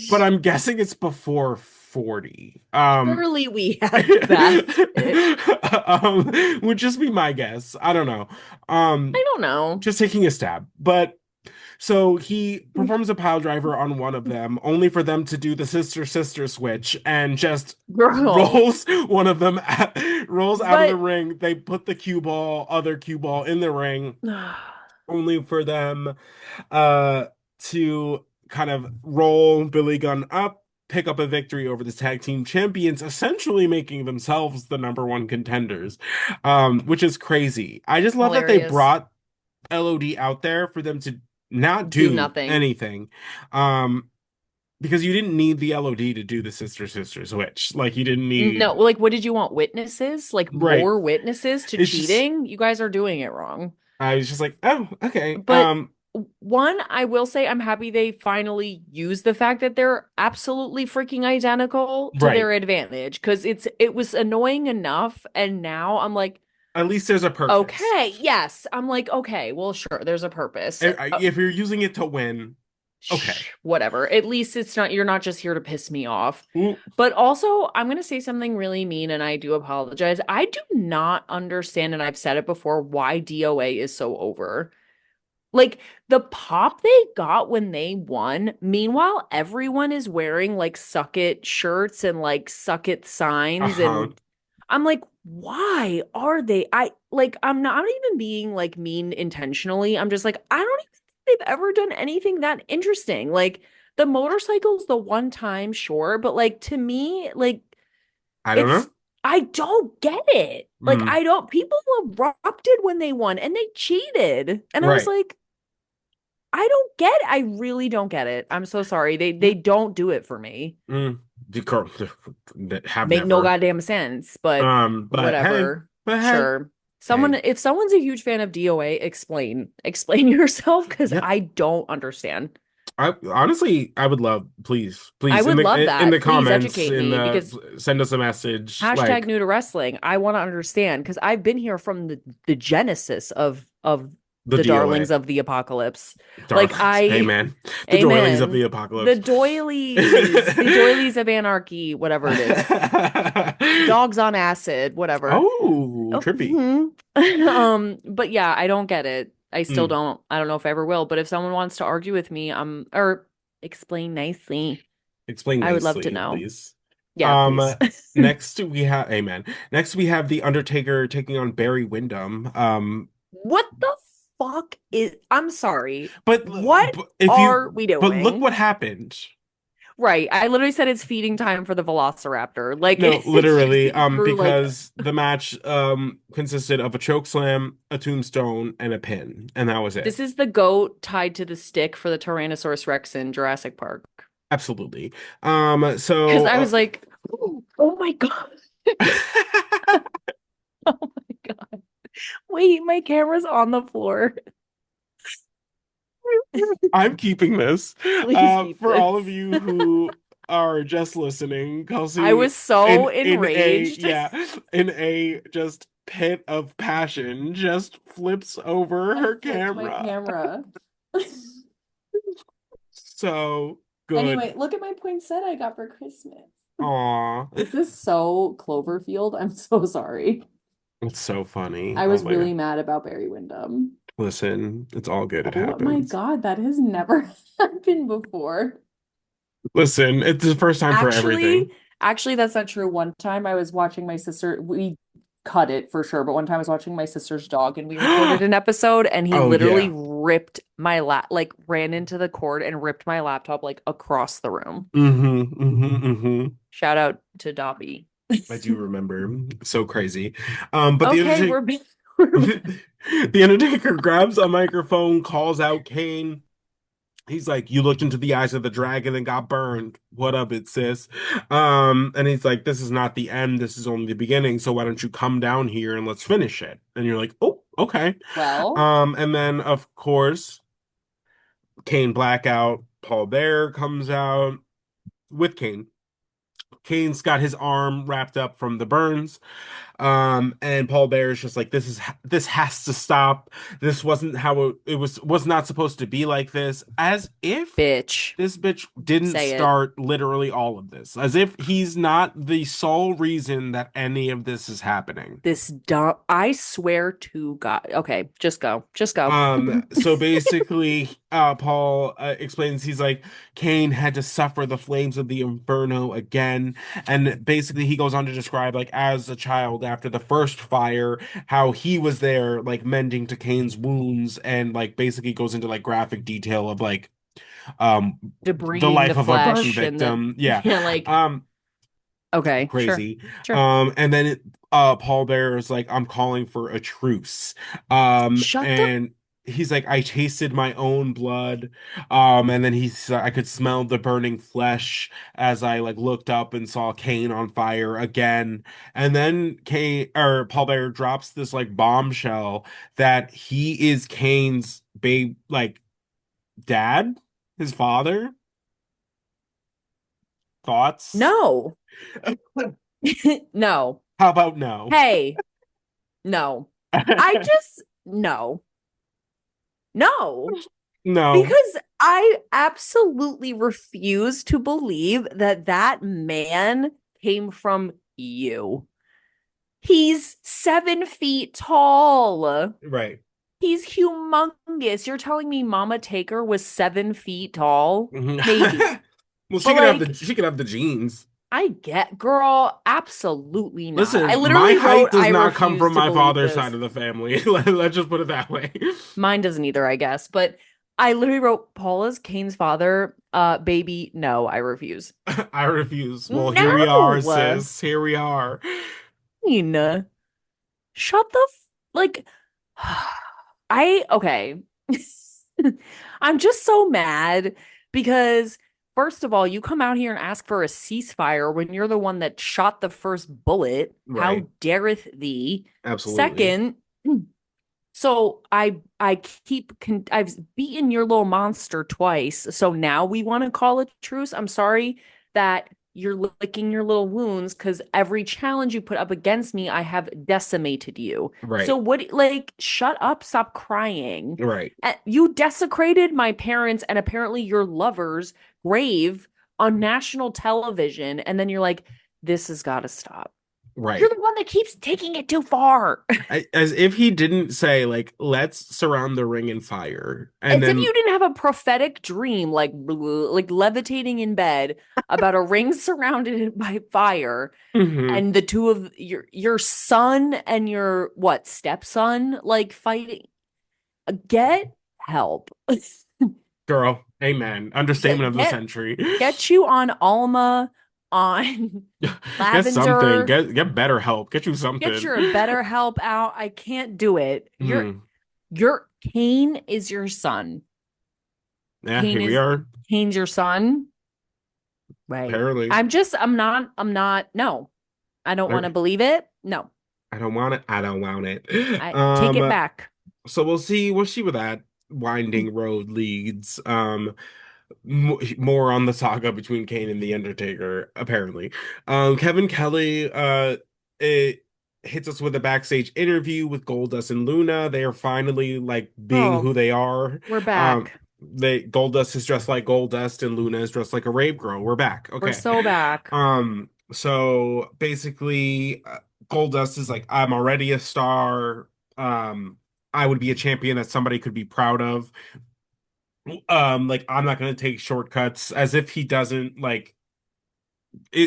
but I'm guessing it's before 40. Surely we have best. Would just be my guess. I don't know. Um, I don't know. just taking a stab. But so he performs a pile driver on one of them, only for them to do the sister switch and just Girl. rolls one of them rolls out of the But ring. They put the other cue ball in the ring, only for them uh to kind of roll Billy Gunn up, pick up a victory over the tag team champions, essentially making themselves the #1 contenders, which is crazy. I just love that they hilarious. brought LOD out there for them to not Do do nothing. anything. Um, because you didn't need the LOD to do the sister switch. Like you didn't No, need like what did you want? Witnesses? Like right. more witnesses to It's just cheating? You guys are doing it wrong. I was just like, oh, okay. But one, I will say I'm happy they finally used the fact that they're absolutely freaking identical to Right. their advantage because it was annoying enough and now I'm like, At least there's a purpose. okay, yes. I'm like, okay, well, sure, there's a purpose. If you're using it to win, okay. Whatever. At least it's not, you're not just here to piss me off. Ooh, But also, I'm going to say something really mean and I do apologize. I do not understand, and I've said it before, why DOA is so over. Like the pop they got when they won, meanwhile, everyone is wearing like suck it shirts and like suck it signs. Uh-huh. And I'm like, why are they? I'm not even being like mean intentionally. I'm just like, I don't even think they've ever done anything that interesting. Like the motorcycle's the one time, sure, but like to me, like I don't it's know. I don't get it. Like Mm, I don't people erupted when they won and they cheated. And I was right. like, I really don't get it. I'm so sorry. They Mm, don't do it for me. mm, have Make no never. goddamn sense, but But hey, whatever. but hey, Sure. hey. If someone's a huge fan of DOA, explain yourself because Yep. I don't understand. I honestly, I would love, please, I please, would love in the that. Please comments, educate in me the because send us a message, hashtag like new to wrestling. I want to understand because I've been here from the genesis of the the DOA. darlings of the apocalypse. Like Darlings. I Amen. The doilies of the Amen. apocalypse. The doilies of anarchy, whatever it is. Dogs on acid, whatever. Oh, Oh, trippy. but yeah, I don't get it. I still Mm. don't. I don't know if I ever will, but if someone wants to argue with me, or explain nicely, Explain I would love to nicely, know. please. Yeah, Um, please. next we have Amen. Next we have the Undertaker taking on Barry Windham. What the fuck is, I'm sorry. But, What but if are you we but look doing? what happened. Right. I literally said it's feeding time for the Velociraptor. Like No, it's just literally, through like because the match consisted of a choke slam, a tombstone, and a pin, and that was it. this is the goat tied to the stick for the Tyrannosaurus Rex in Jurassic Park. Absolutely. Because I was like, oh my God. Oh my God. Wait, my camera's on the floor. I'm keeping this. Please keep For all of this. you who are just listening, I Kelsey, was so in a enraged. yeah, in a just pit of passion, just flips over I her flipped my camera. camera. So good. Anyway, look at my poinsettia I got for Christmas. Aw, This is so Cloverfield. I'm so sorry. it's so funny. I Oh was my God. really mad about Barry Windham. Listen, it's all good. It Oh my happens. God, that has never happened before. Listen, it's the first time for Actually, everything. actually, that's not true. One time I was watching my sister, we cut it for sure, but one time I was watching my sister's dog and we recorded an episode and he Oh literally yeah. ripped my like ran into the cord and ripped my laptop like across the room. Mm-hmm. Shout out to Dobby. I do remember. So crazy. But the Okay, Undertaker, we're back. the Undertaker grabs a microphone, calls out Kane. He's like, "You looked into the eyes of the dragon and got burned. What up, it sis?" And he's like, "This is not the end. This is only the beginning. So why don't you come down here and let's finish it?" And you're like, "Oh, okay." Well, And then of course, Kane blackout. Paul Bear comes out with Kane. Kane's got his arm wrapped up from the burns. And Paul Bear is just like, this has to stop. This wasn't how it was not supposed to be like this. As if bitch, this bitch didn't say it. start literally all of this. As if he's not the sole reason that any of this is happening. This dumb, I swear to God. Okay, just go. Just go. So basically, Paul explains he's like, Kane had to suffer the flames of the inferno again. And basically, he goes on to describe, like, as a child after the first fire, how he was there, like, mending to Kane's wounds, and, like, basically goes into, like, graphic detail of, like, um, the Debris, the life of a burn flesh, and the, victim. Yeah. yeah, like, Um, okay, sure, Crazy. sure. And then Paul Bear is like, I'm calling for a truce. Shut the And he's like, I tasted my own blood. And then I could smell the burning flesh as I like looked up and saw Kane on fire again. And then Paul Bear drops this like bombshell that he is Kane's like dad, his father. Thoughts? no. No. How about no? Hey, no. I just no. No. No. Because I absolutely refuse to believe that that man came from you. He's 7 feet tall. Right. He's humongous. You're telling me Mama Taker was 7 feet tall? Maybe. Mhm. Well, But like, she could have the genes. I get, girl, absolutely not. I Listen, my literally height wrote, does I not come refuse from to my believe father's side this. of the family. Let's just put it that way. Mine doesn't either, I guess. But I literally wrote Paula's Kane's father, baby, no, I refuse. I refuse. Well, here we are, No. sis. Here we are. Kane, shut the like okay. I'm just so mad because first of all, you come out here and ask for a ceasefire when you're the one that shot the first bullet. Right. How dareth thee? Absolutely. Second, so I keep I've beaten your little monster twice. So now we want to call a truce. I'm sorry that you're licking your little wounds because every challenge you put up against me, I have decimated you. So Right. what like shut up, stop crying. Right. You desecrated my parents and apparently your lover's grave on national television, and then you're like, this has got to stop. You're Right. the one that keeps taking it too far. As if he didn't say, like, let's surround the ring in fire. And As if then, you didn't have a prophetic dream, like levitating in bed about a ring surrounded by fire, mhm, and the two of your son and your what stepson like fighting. Get help. girl, amen. Understatement of the Get century. get you on Alma, on Get something. Lavender. Get better help. Get you Get something. your better help out. I can't do it. Hmm. Your Kane is your son. Yeah, Kane here we is are. Kane's your son. Right. Apparently. I'm not, no. I don't want to Okay. believe it. No. I don't want it. I don't want it. I take it back. So we'll see where that winding road leads. More on the saga between Kane and the Undertaker, apparently. Kevin Kelly it hits us with a backstage interview with Goldust and Luna. They are finally like being Oh, who they are. we're Um back. they Goldust is dressed like Goldust and Luna is dressed like a rave girl. We're back. We're Okay. so back. So basically Goldust is like, I'm already a star. Um I would be a champion that somebody could be proud of. Like I'm not gonna take shortcuts, as if he doesn't like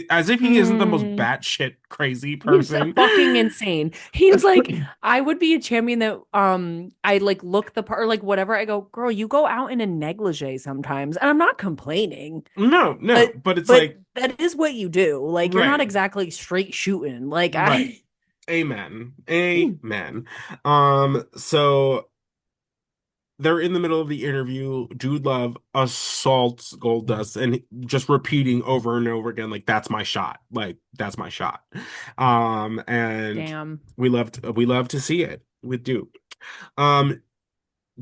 as if he isn't the most Mm, batshit crazy he's person. fucking insane. He's like, I would be a champion that I like look the part or like whatever. I go, girl, you go out in a negligee sometimes. And I'm not complaining, No, no, but but it's but like, that is what you do. Like you're not right, exactly straight shooting. Like right. I Amen. Amen. So they're in the middle of the interview. Dude Love assaults Goldust and just repeating over and over again, like, that's my shot. Like, that's my shot. And damn. we love to see it with Dude. Um,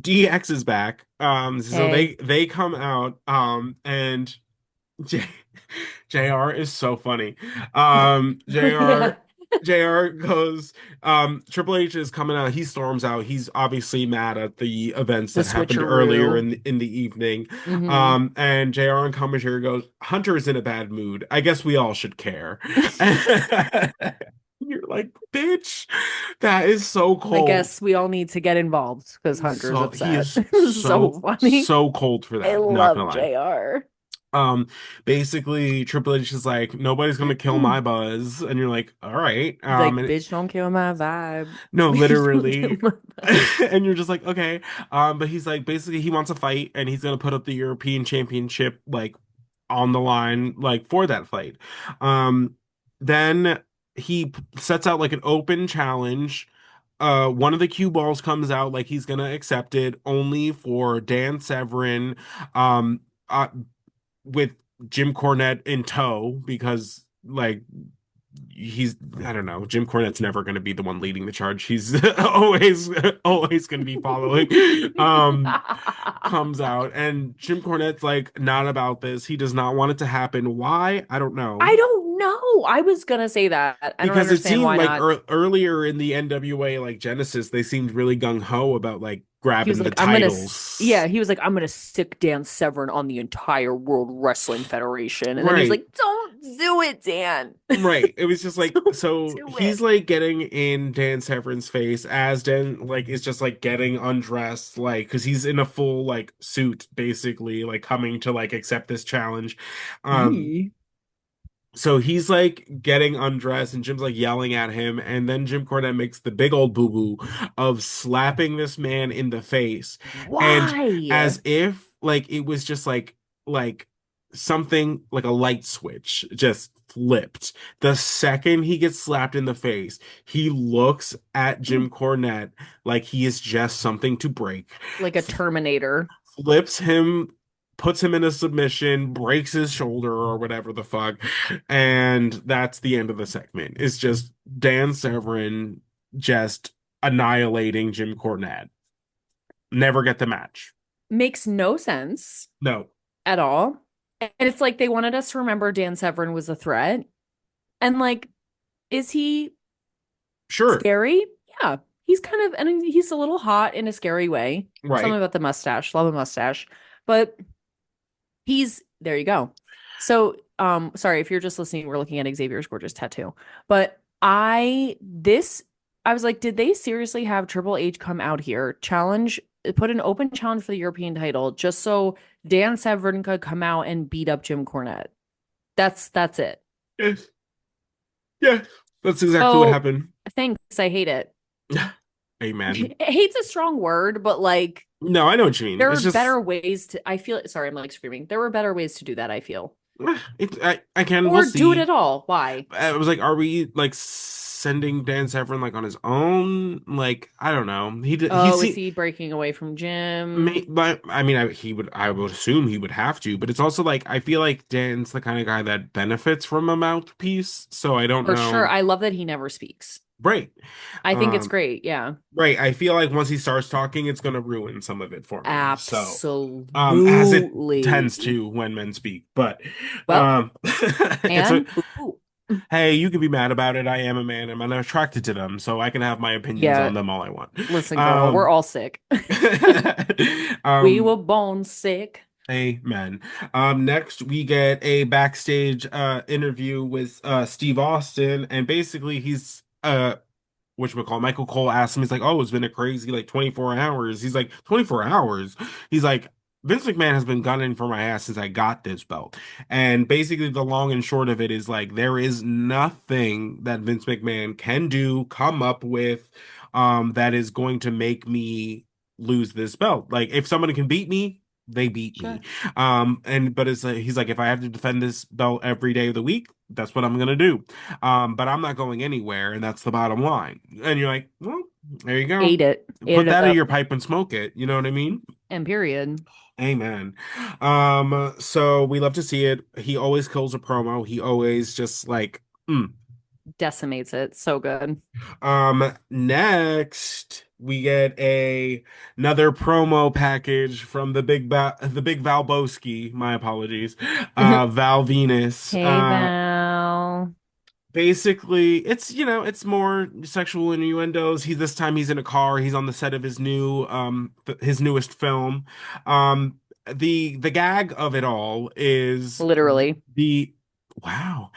DX is back. So Hey. they come out, and J JR is so funny. JR goes, Triple H is coming out. He storms out. He's obviously mad at the events The that happened earlier switcheroo. in the evening. Hmm. And JR and commentary goes, Hunter is in a bad mood. I guess we all should care. You're like, bitch, that is so I cold. guess we all need to get involved because Hunter's So he upset. is So funny. so cold for I that. Not gonna love lie. JR. Um, Basically Triple H is like, nobody's gonna kill my buzz, and you're like, all right. He's like, And bitch, don't kill my vibe. no, Bitch, don't kill literally, my vibe. and you're just like, okay. But he's like, basically, he wants a fight, and he's gonna put up the European Championship like on the line, like for that fight. Um, then sets out like an open challenge. One of the cue balls comes out like he's gonna accept it only for Dan Severn. Um, uh, with Jim Cornette in tow, because like he's, I don't know, Jim Cornette's never going to be the one leading the charge. He's always going to be following. Comes out, and Jim Cornette's like, not about this. He does not want it to happen. Why? I don't know. I don't know. I was gonna say that. I don't Because it understand seemed why like not. earlier in the NWA, like Genesis, they seemed really gung ho about like He was grabbing the like, titles. yeah, he was like, I'm gonna sick Dan Severn on the entire World Wrestling Federation. And then he's Right. like, don't do it, Dan. Right. It was just like Don't so do he's it. like getting in Dan Severin's face as Dan like is just like getting undressed like because he's in a full like suit basically like coming to like accept this challenge. Um Yee. so he's like getting undressed and Jim's like yelling at him and then Jim Cornette makes the big old boo-boo of slapping this man in the face and Why? as if like it was just like something like a light switch just flipped. The second he gets slapped in the face, he looks at Jim Cornette like he is just something to break, Like a Terminator. flips him, puts him in a submission, breaks his shoulder or whatever the fuck, and that's the end of the segment. It's just Dan Severn just annihilating Jim Cornette. Never get the match. Makes no sense No. at all. And it's like they wanted us to remember Dan Severn was a threat. And like, is he Sure. scary? Yeah. He's kind of, and he's a little hot in a scary way. Something Right. about the mustache. Love a mustache. But there you go. So, sorry, if you're just listening, we're looking at Xavier's gorgeous tattoo. But I was like, did they seriously have Triple H come out here, put an open challenge for the European title just so Dan Severn could come out and beat up Jim Cornette? That's it. Yes. Yeah. That's exactly what So happened. thanks. I hate it. Amen. Hate's a strong word, but like No, I know what you mean. there are It's just better ways to, I feel, sorry, I'm like screaming. There were better ways to do that, I feel. I can we'll Or do it see. at all. Why? I was like, are we like sending Dan Severn like on his own? Like, I don't know. He Oh, is see he breaking away from Jim? but I mean, I would assume he would have to, but it's also like I feel like Dan's the kind of guy that benefits from a mouthpiece, so I don't For sure. know. I love that he never speaks. Right. I think it's Um, great. Yeah. right. I feel like once he starts talking, it's gonna ruin some of it for me. So, as it tends Absolutely. to when men speak, but Well, it's a and boo boo. hey, you can be mad about it. I am a man and I'm attracted to them, so I can have my opinions Yeah. on them all I want. Listen, girl, we're Um, all sick. We um, were born sick. amen. Next we get a backstage interview with Steve Austin, and basically he's whatchamacallit, Michael Cole asked him, he's like, oh, it's been a crazy like 24 hours. He's like, 24 hours? He's like, Vince McMahon has been gunning for my ass since I got this belt. And basically, the long and short of it is like, there is nothing that Vince McMahon can do, come up with, that is going to make me lose this belt. Like, if someone can beat me, they beat me. Sure. And but it's like, he's like, if I have to defend this belt every day of the week, that's what I'm gonna do. But I'm not going anywhere, and that's the bottom line. And you're like, well, there you go. Ate it. Ate Put it that in up. your pipe and smoke it. You know what I mean? And period. Amen. So we love to see it. He always kills a promo. He always just like, mm. Decimates it. So good. Next we get another promo package from the big Valboski. My apologies. Val Venus. Hey, Val. Basically, it's it's more sexual innuendos. This time he's in a car. He's on the set of his his newest film. The gag of it all is Literally. the wow.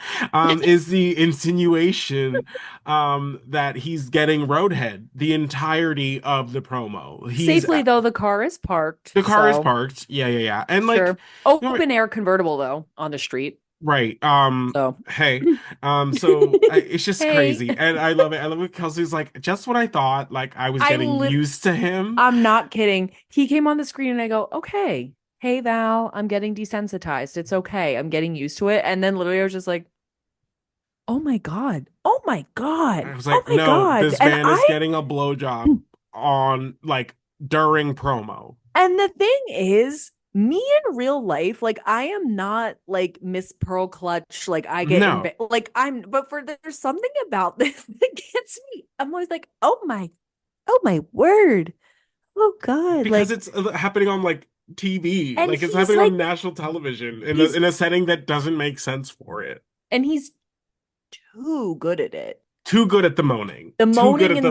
Is the insinuation that he's getting roadhead the entirety of the promo. Safely, though, the car is parked. The car is So, parked. Yeah, yeah, yeah. And like sure. you know, Open air convertible, though, on the street. right. So, Hey. So it's just hey, crazy. And I love it. I love it. Kelsey's like, just what I thought. Like I was I getting lit used to him. I'm not kidding. He came on the screen and I go, okay. Hey, Val, I'm getting desensitized. It's okay. I'm getting used to it. And then literally I was just like, oh my God. Oh my God. I was Oh like, my no, God. this man is getting a blowjob on like during promo. And the thing is, me in real life, like I am not like Miss Pearl Clutch. Like I get in, No, like but there's something about this that gets me. I'm always like, oh my word. Oh God. because Like, it's happening on like TV. and Like it's he's happening on like, national television he's, in a setting that doesn't make sense for it. and he's too good at it. Too good at the moaning. The Too good moaning at and the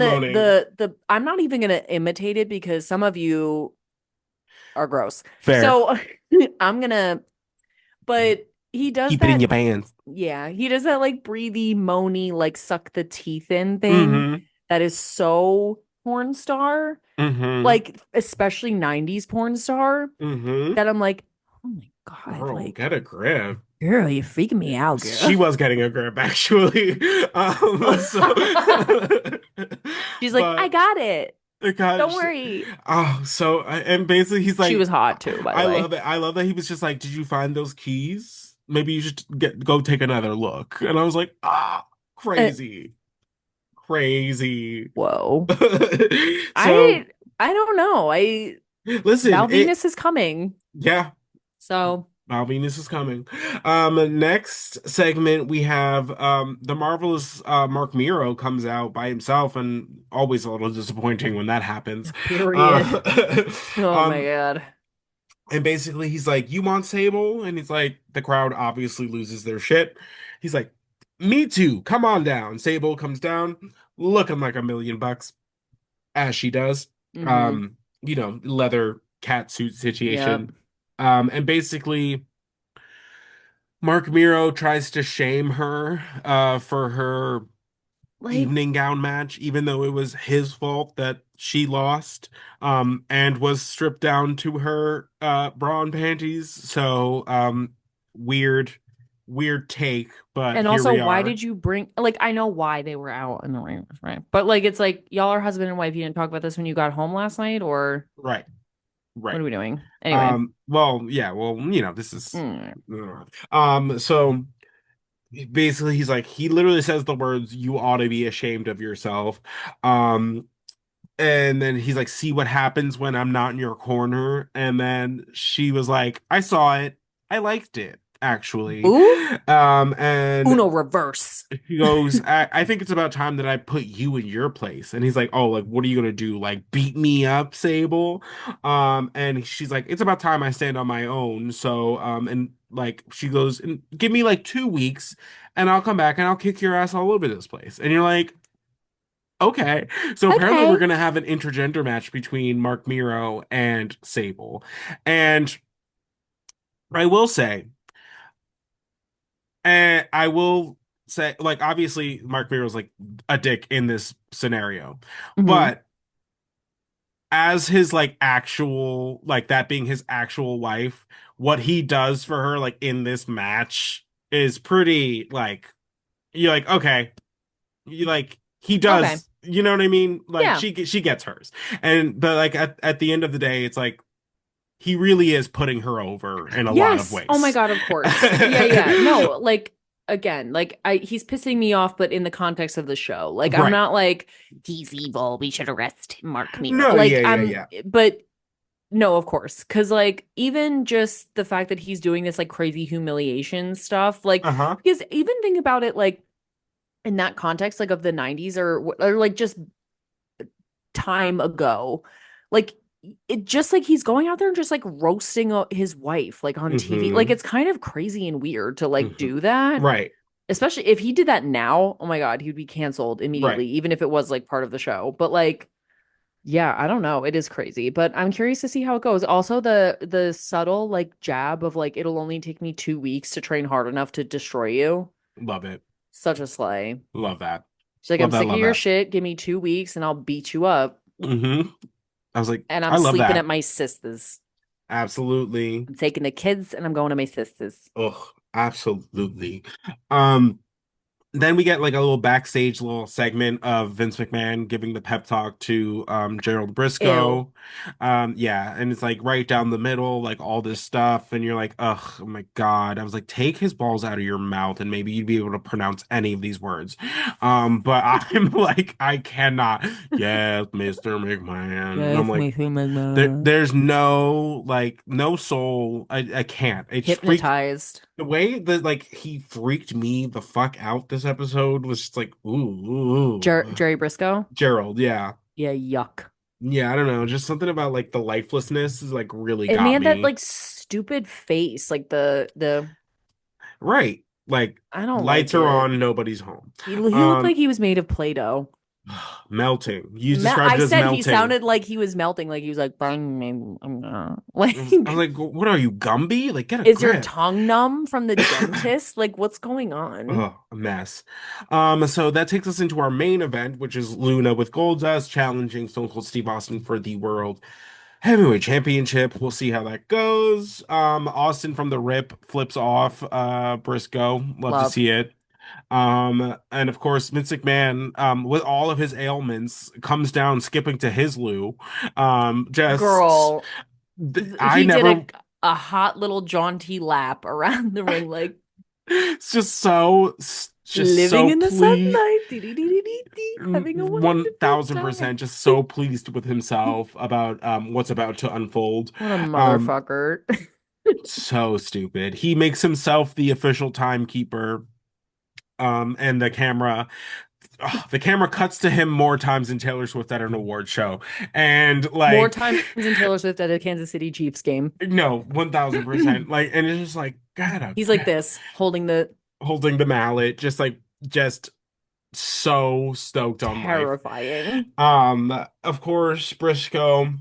moaning. I'm not even gonna imitate it because some of you are gross. Fair. So I'm gonna, but he does Keep it in that. your pants. Yeah, he does that like breathy, moany, like suck the teeth in thing Mm-hmm. that is so porn star, Mm-hmm. like especially 90s porn star, Mm-hmm. that I'm like, oh my God, Girl, like, get a grip. girl, you're freaking me out, girl. She was getting a grip actually. So She's like, I but got it. Don't gosh, worry. oh, so and basically he's She was like, hot too, by the I way. love it. I love that he was just like, did you find those keys? Maybe you should go take another look. And I was like, Uh, crazy, crazy. whoa. So I I don't know. I listen, Val Venus is coming. yeah. So Venus is coming. Next segment we have the marvelous Mark Miro comes out by himself, and always a little disappointing when that happens. period. Uh, Oh my um, God. and basically he's like, "You want Sable?" And he's like, the crowd obviously loses their shit. He's like, "Me too. Come on down." Sable comes down, looking like $1 million, as she does. Mm-hmm. Um, leather cat suit Yep. situation. And basically. Mark Miro tries to shame her for her Like, evening gown match, even though it was his fault that she lost, and was stripped down to her bra and panties. So, weird, weird take, but and here also, we why are. did you bring, like, I know why they were out in the ring, right? But, like, it's like, y'all are husband and wife. You didn't talk about this when you got home last night, or Right, what right. are we doing? Anyway. Well, yeah, well, this is. Mm. So basically he's like, he literally says the words, "You ought to be ashamed of yourself." Um, And then he's like, "See what happens when I'm not in your corner." And then she was like, "I saw it. I liked it, actually." Boo? And Uno reverse. he goes, I think it's about time that I put you in your place." And he's like, "Oh, like, what are you gonna do? Like, beat me up, Sable?" And she's like, "It's about time I stand on my own." So, and like, she goes, "And give me like 2 weeks, and I'll come back and I'll kick your ass all over this place." And you're like, okay. So apparently we're Okay. gonna have an intergender match between Mark Miro and Sable. And I will say, and I will say, like, obviously Mark Miro's like a dick in this scenario. Hmm. But as his like actual, like that being his actual wife, what he does for her like in this match is pretty like, you're like, okay, you like he Okay. does, you know what I mean? Like Yeah. she gets hers. And but like at the end of the day, it's like he really is putting her over in a lot of Yes. Oh my ways. God, of course. Yeah, yeah. No, like again, like he's pissing me off, but in the context of the show. Like I'm Right. not like he's evil. We should arrest him, Mark Miro. No, Like yeah, yeah, I'm yeah. but no, of course. Cause like even just the fact that he's doing this like crazy humiliation stuff, like Uh-huh. because even think about it like in that context, like of the 90s or like just time ago. Like it just like he's going out there and just like roasting his wife like on TV. Like Mm-hmm. it's kind of crazy and weird to like Mm-hmm. do that. Right. Especially if he did that now. Oh my God, he'd be canceled Right. immediately, even if it was like part of the show. But like, yeah, I don't know. It is crazy, but I'm curious to see how it goes. Also, the subtle like jab of like it'll only take me 2 weeks to train hard enough to destroy you. Love it. Such a slay. Love that. She's like, I'm Love that. sick of Love your that. shit. Give me 2 weeks and I'll beat you up. Mm-hmm. I was like, And I'm I love sleeping at that. my sister's. Absolutely. I'm taking the kids and I'm going to my sister's. Oh, absolutely. Um, Then we get like a little backstage little segment of Vince McMahon giving the pep talk to Gerald Ew. Briscoe. Yeah, and it's like right down the middle, like all this stuff, and you're like, ugh, oh my God. I was like, take his balls out of your mouth and maybe you'd be able to pronounce any of these words. But I'm like, I cannot. Yes, Mr. McMahon. And I'm Yes, like, my my there's no like no soul. I can't. It's freaked hypnotized. the way that like he freaked me the fuck out this episode was just like ooh. Jerry Briscoe. Gerald, yeah. Yeah, yuck. Yeah, I don't know. Just something about like the lifelessness is like really And he got had that me. like stupid face, like the Right. Like I don't lights like are it. on, nobody's home. He looked like Um he was made of Play-Doh. Melting. You described I it as said he melting. sounded like he was melting, like he was like, bang, like, I was like, what are you, Gumby? Like, get a is your grip. tongue numb from the dentist? Like, what's going on? Oh, a mess. So that takes us into our main event, which is Luna with Goldust challenging Stone Cold Steve Austin for the World Heavyweight Championship. We'll see how that goes. Austin from the rip flips off Briscoe. Love to Love. see it. And of course, Vince McMahon, with all of his ailments, comes down skipping to his loo. Just Girl, I he did never. a hot little jaunty lap around the ring, like It's just so living in the pleased. sunlight, dee, having a wonderful time. 1000% just so pleased with himself about what's about to unfold. What a Um, motherfucker. so stupid. He makes himself the official timekeeper. And the camera cuts to him more times than Taylor Swift at an award show. And More like, times than Taylor Swift at a Kansas City Chiefs game. no, 1000%. Like, and it's just like, God, He's like this, holding the holding the mallet, just so stoked on life. terrifying. Of course, Briscoe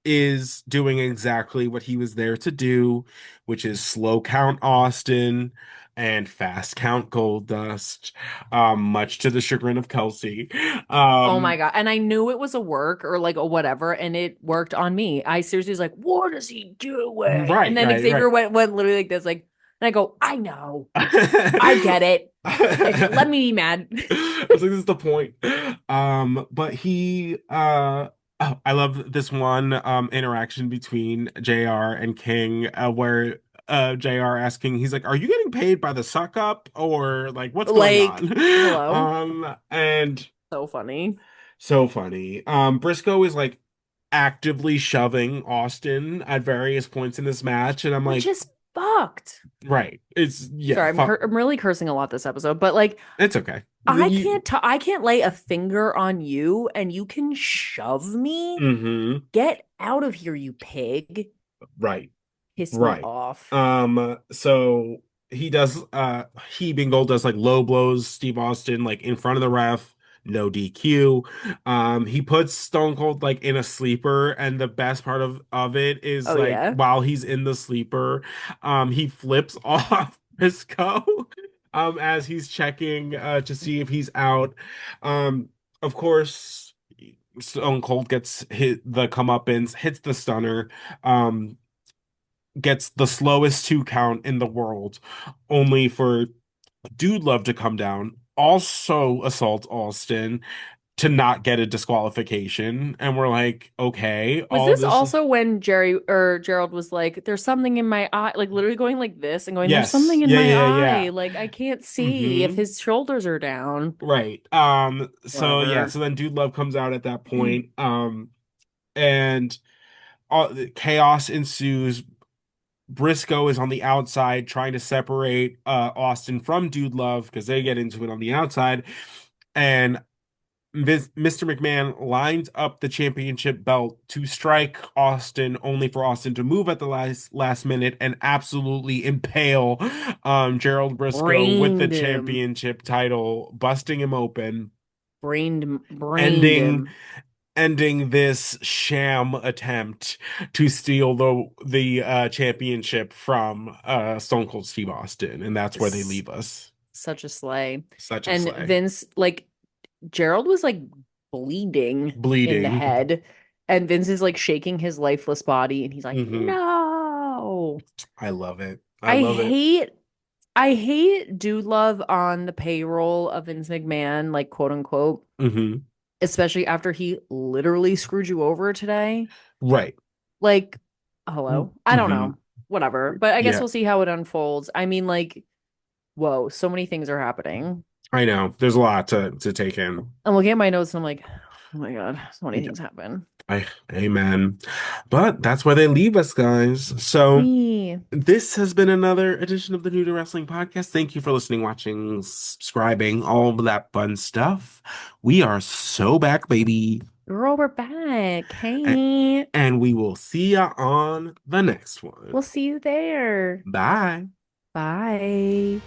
is doing exactly what he was there to do, which is slow count Austin and fast count Goldust, much to the chagrin of Kelsey. Oh my Um, God. And I knew it was a work or like a whatever, and it worked on me. I seriously was like, what is he doing? And right, then right, Xavier right. went literally like this, like, and I go, I know. I get it. Let me be mad. I was like, this is the point. But I love this one interaction between JR and King, where JR asking, he's like, "Are you getting paid by the suck up or like what's going Like, on?" hello. And So funny. so funny. Briscoe is like actively shoving Austin at various points in this match, and I'm Which like, is fucked. right, it's yeah, Sorry, fuck, I'm really cursing a lot this episode, but like it's okay. I can't lay a finger on you and you can shove me. Mm-hmm. Get out of here, you pig. Right. Piss me Right. off. So he being gold does like low blows Steve Austin like in front of the ref, no DQ. He puts Stone Cold like in a sleeper, and the best part of it is Oh like yeah. while he's in the sleeper, he flips off Briscoe as he's checking to see if he's out. Of course, Stone Cold gets hit the comeuppance, hits the stunner. Um, gets the slowest two count in the world, only for Dude Love to come down, also assault Austin to not get a disqualification. And we're like, okay, Was all this this is also when Jerry or Gerald was like, there's something in my eye, like literally going like this and going, there's yes, something in yeah, my yeah, eye. yeah. Like I can't see if Mm-hmm. his shoulders are down. Right. So yeah, Whatever. so then Dude Love comes out at that point. And chaos ensues. Briscoe is on the outside trying to separate Austin from Dude Love because they get into it on the outside. And Mr. McMahon lines up the championship belt to strike Austin, only for Austin to move at the last minute and absolutely impale Gerald Briscoe with the Brained him. championship title, busting him open, Brained ending him. ending this sham attempt to steal the championship from Stone Cold Steve Austin, and that's where they S- leave us. Such a slay. Such a And slay. Vince, like, Gerald was like bleeding in the Bleeding. head. And Vince is like shaking his lifeless body and he's like, Hmm. no. I love it. I I love it. hate I hate Dude Love on the payroll of Vince McMahon, like quote unquote, Hmm. especially after he literally screwed you over today. Right. Like, hello. I don't Hmm. know. Whatever. But I guess Yeah, we'll see how it unfolds. I mean, like, whoa, so many things are happening. I know. There's a lot to take in. I'm looking at my notes and I'm like, oh my God, so many Yeah. things happen. Amen. But that's where they leave us, guys. So Me. this has been another edition of the New to Wrestling Podcast. Thank you for listening, watching, subscribing, all of that fun stuff. We are so back, baby. Girl, we're back. A- Hey. And we will see ya on the next We'll one. see you there. Bye. Bye.